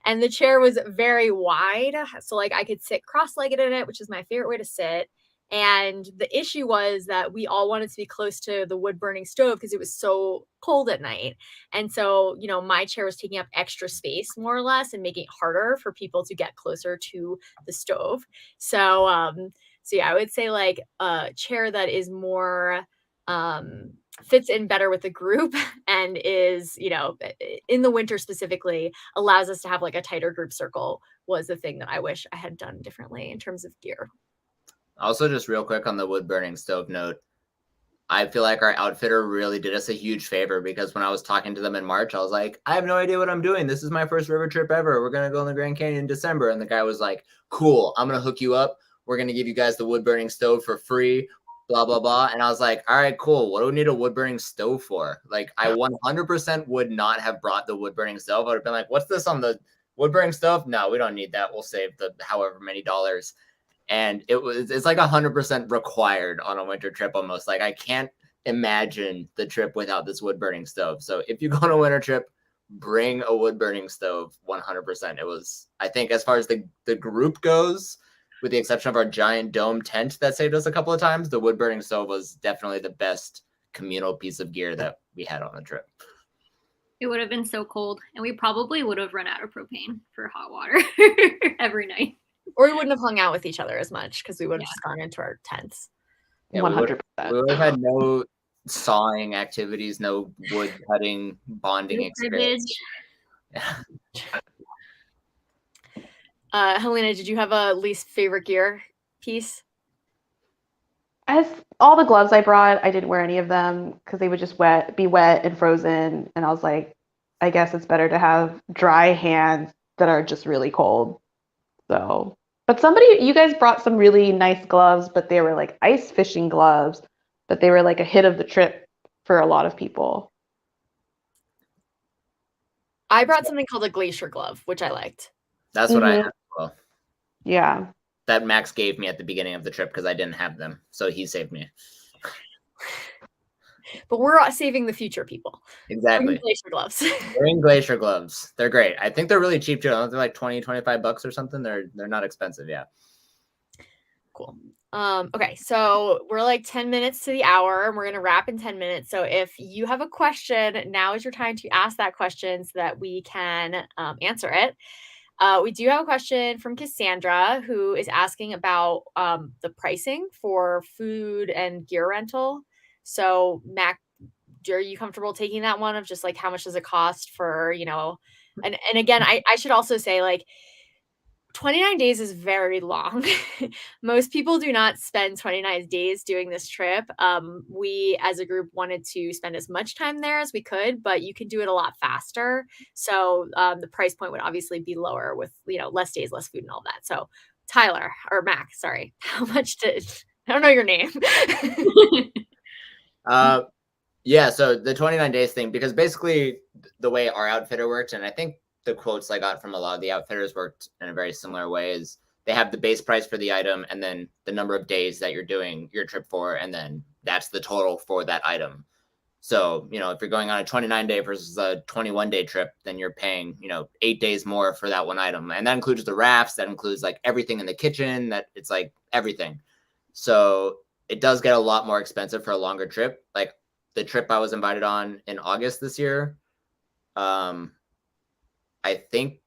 And the chair was very wide. So, like, I could sit cross-legged in it, which is my favorite way to sit. And the issue was that we all wanted to be close to the wood burning stove because it was so cold at night. And so, you know, my chair was taking up extra space more or less and making it harder for people to get closer to the stove. So, yeah, I would say like a chair that is more, fits in better with the group and is, you know, in the winter specifically allows us to have like a tighter group circle was the thing that I wish I had done differently in terms of gear. Also, just real quick on the wood burning stove note, I feel like our outfitter really did us a huge favor, because when I was talking to them in March, I was like, I have no idea what I'm doing. This is my first river trip ever. We're going to go in the Grand Canyon in December. And the guy was like, cool, I'm going to hook you up. We're going to give you guys the wood burning stove for free, blah, blah, blah. And I was like, all right, cool. What do we need a wood burning stove for? Like, I 100% would not have brought the wood burning stove. I would have been like, what's this on the wood burning stove? No, we don't need that. We'll save the however many dollars. And it's like 100% required on a winter trip almost. Like, I can't imagine the trip without this wood burning stove. So if you go on a winter trip, bring a wood burning stove 100%. It was, I think, as far as the group goes, with the exception of our giant dome tent that saved us a couple of times, the wood burning stove was definitely the best communal piece of gear that we had on the trip. It would have been so cold, and we probably would have run out of propane for hot water every night. Or we wouldn't have hung out with each other as much because we would have just gone into our tents. Yeah, 100%. We would have had no sawing activities, no wood cutting, bonding experience. Yeah. Helena, did you have a least favorite gear piece? As all the gloves I brought, I didn't wear any of them because they would just be wet and frozen. And I was like, I guess it's better to have dry hands that are just really cold. So, but you guys brought some really nice gloves, but they were like ice fishing gloves, but they were like a hit of the trip for a lot of people. I brought something called a Glacier Glove, which I liked. That's what I had as well. Yeah. That Max gave me at the beginning of the trip because I didn't have them. So he saved me. But we're saving the future people. Exactly. Glacier gloves. Wearing Glacier gloves. They're great. I think they're really cheap too. They're like 20, 25 bucks or something. They're not expensive. Yeah. Cool. Okay, so we're like 10 minutes to the hour and we're going to wrap in 10 minutes. So if you have a question, now is your time to ask that question so that we can answer it. We do have a question from Cassandra who is asking about the pricing for food and gear rental. So Mac, are you comfortable taking that one of just like how much does it cost for, and again, I should also say like 29 days is very long. Most people do not spend 29 days doing this trip. We as a group wanted to spend as much time there as we could, but you can do it a lot faster. So the price point would obviously be lower with, less days, less food and all that. So Tyler or Mac, sorry, how much did, I don't know your name. Yeah, so the 29 days thing, because basically the way our outfitter worked, and I think the quotes I got from a lot of the outfitters worked in a very similar way, is they have the base price for the item and then the number of days that you're doing your trip for, and then that's the total for that item. So, if you're going on a 29-day versus a 21-day trip, then you're paying, 8 days more for that one item. And that includes the rafts, that includes like everything in the kitchen, that it's like everything. So it does get a lot more expensive for a longer trip. Like the trip I was invited on in August this year, I think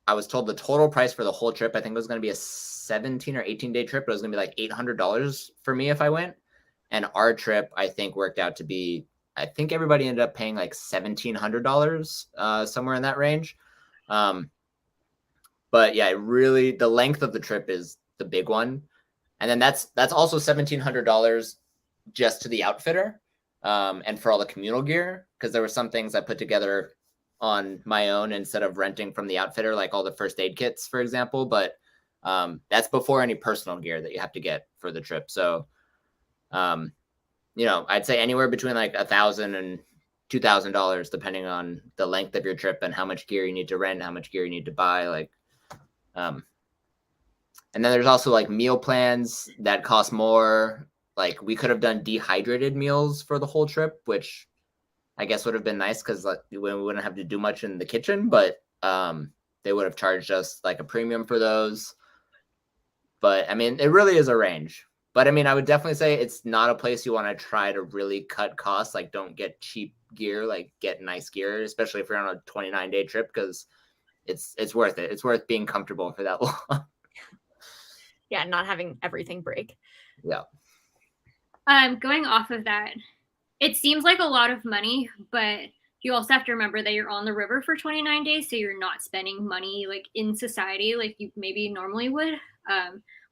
I was told the total price for the whole trip, I think it was going to be a 17 or 18-day trip, but it was going to be like $800 for me if I went. And our trip, I think, worked out to be, I think everybody ended up paying like $1,700, somewhere in that range. But yeah, really, the length of the trip is the big one. And then that's also $1,700 just to the outfitter, and for all the communal gear, because there were some things I put together on my own instead of renting from the outfitter, like all the first aid kits, for example. But that's before any personal gear that you have to get for the trip. So, I'd say anywhere between like $1,000 and $2,000, depending on the length of your trip and how much gear you need to rent, how much gear you need to buy. Like, and then there's also like meal plans that cost more. Like we could have done dehydrated meals for the whole trip, which I guess would have been nice because like, we wouldn't have to do much in the kitchen, but they would have charged us like a premium for those. But I mean, it really is a range. But I mean, I would definitely say it's not a place you want to try to really cut costs. Like don't get cheap gear, like get nice gear, especially if you're on a 29-day trip, because it's worth it. It's worth being comfortable for that long. Yeah, not having everything break. Yeah. Going off of that, it seems like a lot of money, but you also have to remember that you're on the river for 29 days, so you're not spending money like in society like you maybe normally would.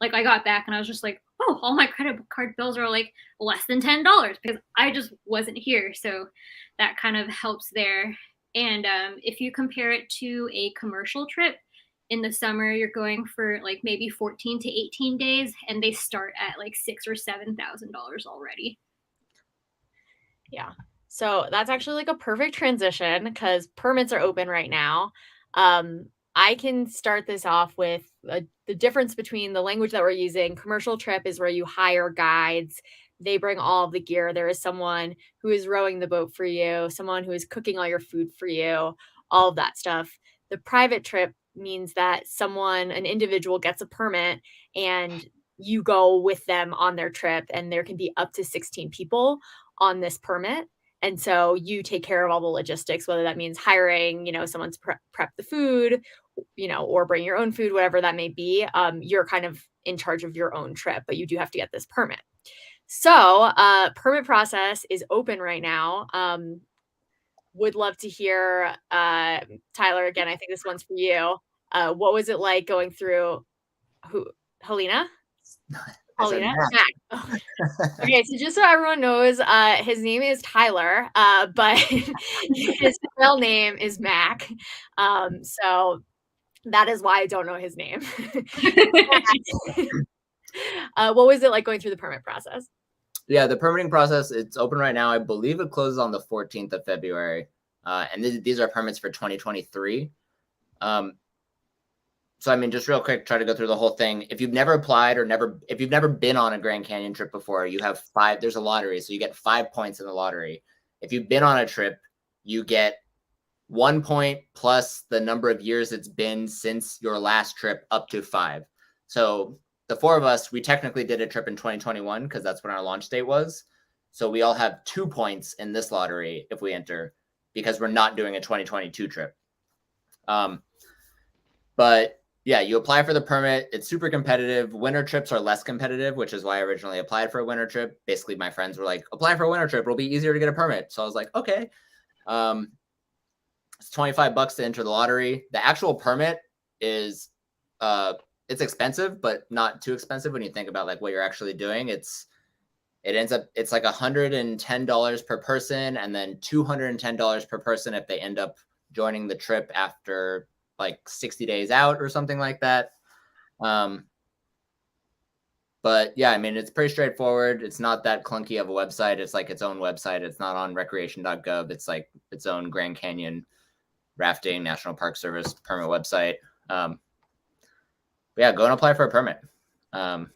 Like I got back and I was just like, oh, all my credit card bills are like less than $10 because I just wasn't here. So that kind of helps there. And if you compare it to a commercial trip, in the summer you're going for like maybe 14 to 18 days and they start at like $6,000 or $7,000 already. Yeah. So that's actually like a perfect transition because permits are open right now. I can start this off with the difference between the language that we're using. Commercial trip is where you hire guides. They bring all of the gear. There is someone who is rowing the boat for you, someone who is cooking all your food for you, all of that stuff. The private trip means that an individual gets a permit and you go with them on their trip, and there can be up to 16 people on this permit. And so you take care of all the logistics, whether that means hiring, someone to prep the food, or bring your own food, whatever that may be. You're kind of in charge of your own trip, but you do have to get this permit. So permit process is open right now. Would love to hear, Tyler, again, I think this one's for you. What was it like going through Helena? Paulina? Okay, so just so everyone knows, his name is Tyler, but his real name is Mac. So That is why I don't know his name. What was it like going through the permit process? Yeah, the permitting process, it's open right now. I believe it closes on the 14th of February. And these are permits for 2023. So, I mean, just real quick, try to go through the whole thing. If you've never applied or if you've never been on a Grand Canyon trip before, you have 5, there's a lottery. So you get 5 points in the lottery. If you've been on a trip, you get 1 point plus the number of years it's been since your last trip up to 5. So the 4 of us, we technically did a trip in 2021 because that's when our launch date was. So we all have 2 points in this lottery if we enter because we're not doing a 2022 trip. But yeah, you apply for the permit. It's super competitive. Winter trips are less competitive, which is why I originally applied for a winter trip. Basically, my friends were like, apply for a winter trip. It'll be easier to get a permit. So I was like, okay. It's $25 to enter the lottery. The actual permit is, it's expensive, but not too expensive when you think about like what you're actually doing. It's like $110 per person and then $210 per person if they end up joining the trip after like 60 days out or something like that. But yeah, I mean, it's pretty straightforward. It's not that clunky of a website. It's like its own website. It's not on recreation.gov. It's like its own Grand Canyon Rafting National Park Service permit website. But yeah, go and apply for a permit. And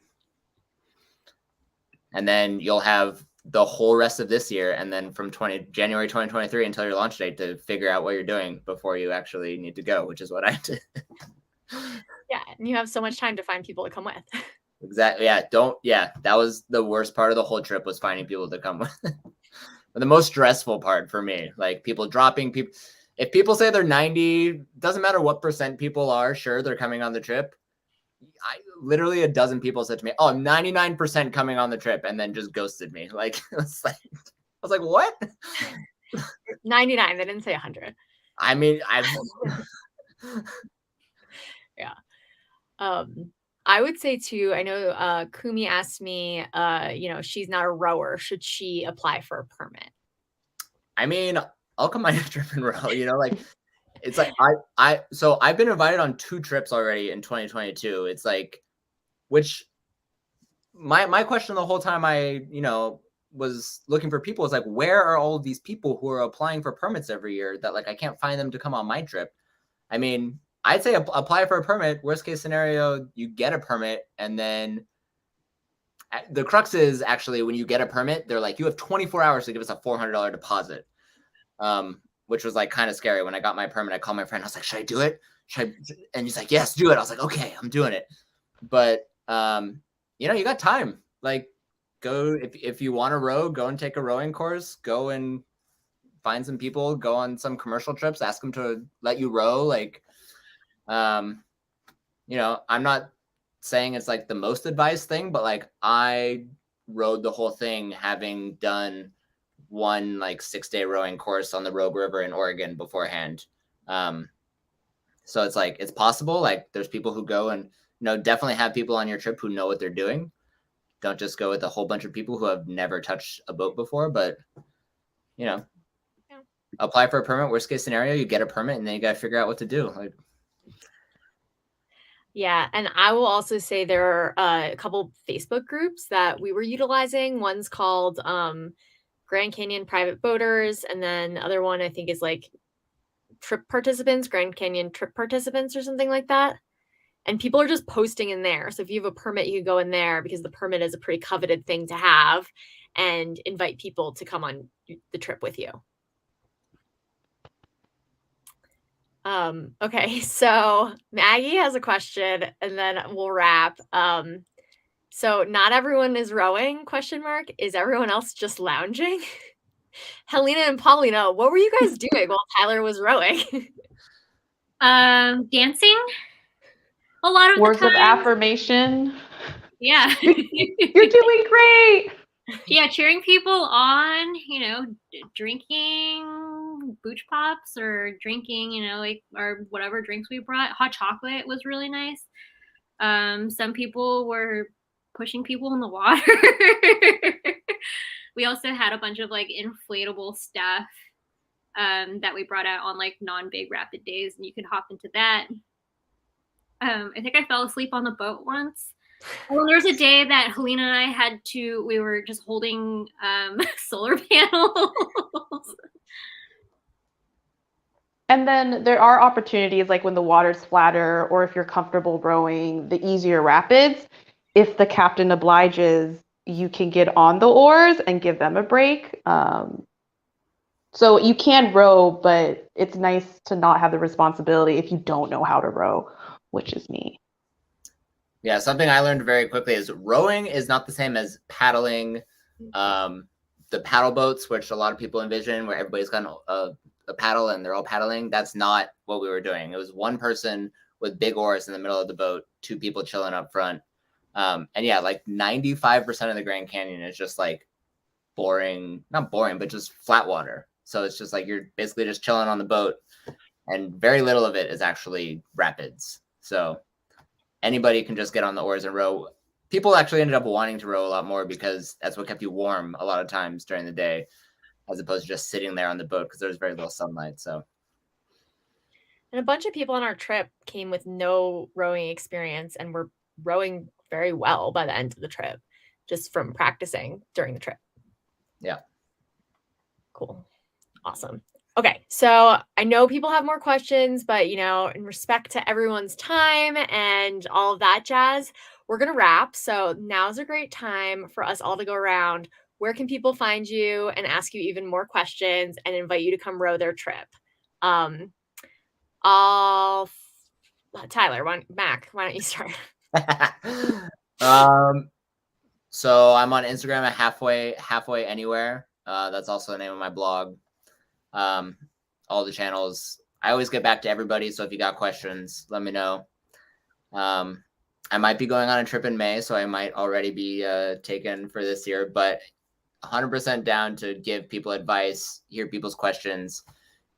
then you'll have the whole rest of this year and then from January 2023 until your launch date to figure out what you're doing before you actually need to go, which is what I did. Yeah, and you have so much time to find people to come with. Exactly. Yeah, that was the worst part of the whole trip was finding people to come with. The most stressful part for me, like people dropping people. If people say they're 90, doesn't matter what percent people are, sure, they're coming on the trip. Literally a dozen people said to me, oh, 99% coming on the trip, and then just ghosted me. Like, I was like, what? 99, they didn't say 100. I mean, Yeah. I would say too, I know Kumi asked me, she's not a rower. Should she apply for a permit? I mean, I'll come on a trip and row, like it's like so I've been invited on 2 trips already in 2022. It's like, which my question the whole time I, was looking for people is like, where are all of these people who are applying for permits every year that like I can't find them to come on my trip? I mean, I'd say apply for a permit. Worst case scenario, you get a permit, and then the crux is actually when you get a permit, they're like, you have 24 hours to give us a $400 deposit, which was like kind of scary. When I got my permit, I called my friend. I was like, should I do it? And he's like, yes, do it. I was like, okay, I'm doing it. But you got time. Like, go if you want to row, go and take a rowing course. Go and find some people. Go on some commercial trips. Ask them to let you row. Like, I'm not saying it's like the most advised thing, but like I rode the whole thing having done one like 6-day rowing course on the Rogue River in Oregon beforehand. So it's like, it's possible. Like there's people who go and, definitely have people on your trip who know what they're doing. Don't just go with a whole bunch of people who have never touched a boat before, but apply for a permit. Worst case scenario, you get a permit and then you got to figure out what to do. Like, yeah, and I will also say there are a couple Facebook groups that we were utilizing. One's called Grand Canyon Private Boaters, and then the other one I think is like trip participants, Grand Canyon trip participants or something like that. And people are just posting in there. So if you have a permit, you can go in there because the permit is a pretty coveted thing to have and invite people to come on the trip with you. Okay, so Maggie has a question and then we'll wrap. So not everyone is rowing, ? Is everyone else just lounging? Helena and Paulina, what were you guys doing while Tyler was rowing? Dancing. A lot of words the of time. affirmation. Yeah. You're doing great. Yeah, cheering people on, drinking booch pops or drinking, or whatever drinks we brought. Hot chocolate was really nice. Some people were pushing people in the water. We also had a bunch of like inflatable stuff that we brought out on like non-big rapid days, and you could hop into that. I think I fell asleep on the boat once. Well, there was a day that Helena and I we were just holding solar panels. And then there are opportunities like when the water's flatter or if you're comfortable rowing the easier rapids, if the captain obliges, you can get on the oars and give them a break. So you can row, but it's nice to not have the responsibility if you don't know how to row, which is me. Yeah, something I learned very quickly is rowing is not the same as paddling. The paddle boats, which a lot of people envision, where everybody's got a paddle and they're all paddling, that's not what we were doing. It was one person with big oars in the middle of the boat, two people chilling up front. And yeah, like 95% of the Grand Canyon is just like boring, not boring, but just flat water. So it's just like you're basically just chilling on the boat, and very little of it is actually rapids. So anybody can just get on the oars and row. People actually ended up wanting to row a lot more because that's what kept you warm a lot of times during the day, as opposed to just sitting there on the boat because there's very little sunlight. So, and a bunch of people on our trip came with no rowing experience and were rowing very well by the end of the trip, just from practicing during the trip. Yeah. Cool. Awesome. Okay, so I know people have more questions, but in respect to everyone's time and all of that jazz, we're gonna wrap. So now's a great time for us all to go around. Where can people find you and ask you even more questions and invite you to come row their trip? Tyler, Mac, why don't you start? So I'm on Instagram at halfway anywhere. That's also the name of my blog. All the channels. I always get back to everybody, so if you got questions, let me know. I might be going on a trip in May, so I might already be taken for this year, but 100% down to give people advice, hear people's questions.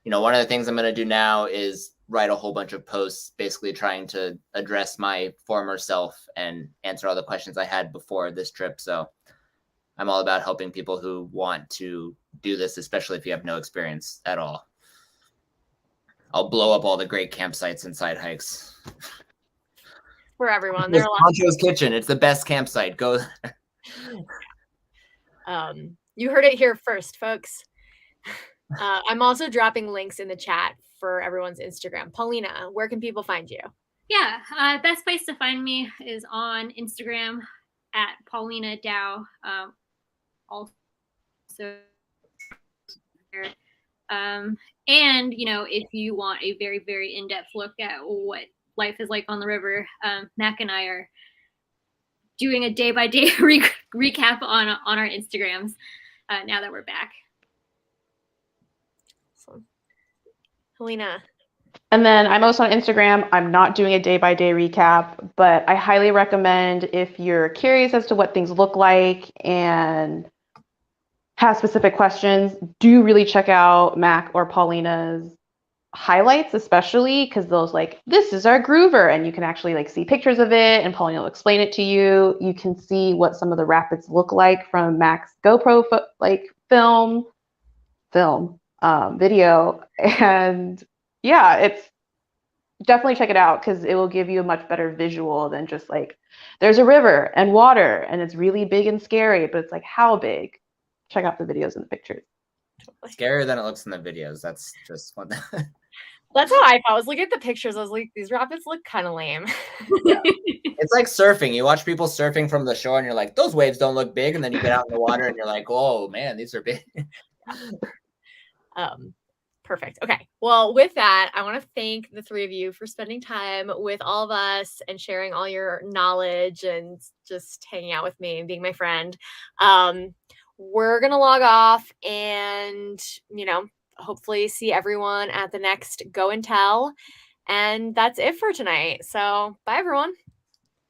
One of the things I'm going to do now is write a whole bunch of posts basically trying to address my former self and answer all the questions I had before this trip. So I'm all about helping people who want to do this, especially if you have no experience at all. I'll blow up all the great campsites and side hikes. For everyone. There's Poncho's Kitchen. It's the best campsite. Go there. You heard it here first, folks. I'm also dropping links in the chat for everyone's Instagram. Paulina, where can people find you? Yeah, best place to find me is on Instagram at Paulina Dao. Also, and if you want a very, very in-depth look at what life is like on the river, Mac and I are doing a day-by-day recap on our Instagrams now that we're back. Awesome. Helena. And then I'm also on Instagram. I'm not doing a day-by-day recap, but I highly recommend if you're curious as to what things look like and have specific questions, do really check out Mac or Paulina's highlights, especially because those this is our groover, and you can actually see pictures of it, and Paulina will explain it to you. You can see what some of the rapids look like from Mac's GoPro video, and yeah, it's definitely check it out because it will give you a much better visual than just there's a river and water and it's really big and scary, but it's how big? Check out the videos and the pictures. Scarier than it looks in the videos. That's just one. That's how I felt. I was looking at the pictures. I was like, these rapids look kind of lame. Yeah. It's like surfing. You watch people surfing from the shore and you're like, those waves don't look big. And then you get out in the water and you're like, oh man, these are big. Perfect. Okay. Well, with that, I want to thank the three of you for spending time with all of us and sharing all your knowledge and just hanging out with me and being my friend. We're going to log off and, hopefully see everyone at the next Go and Tell. And that's it for tonight. So bye, everyone.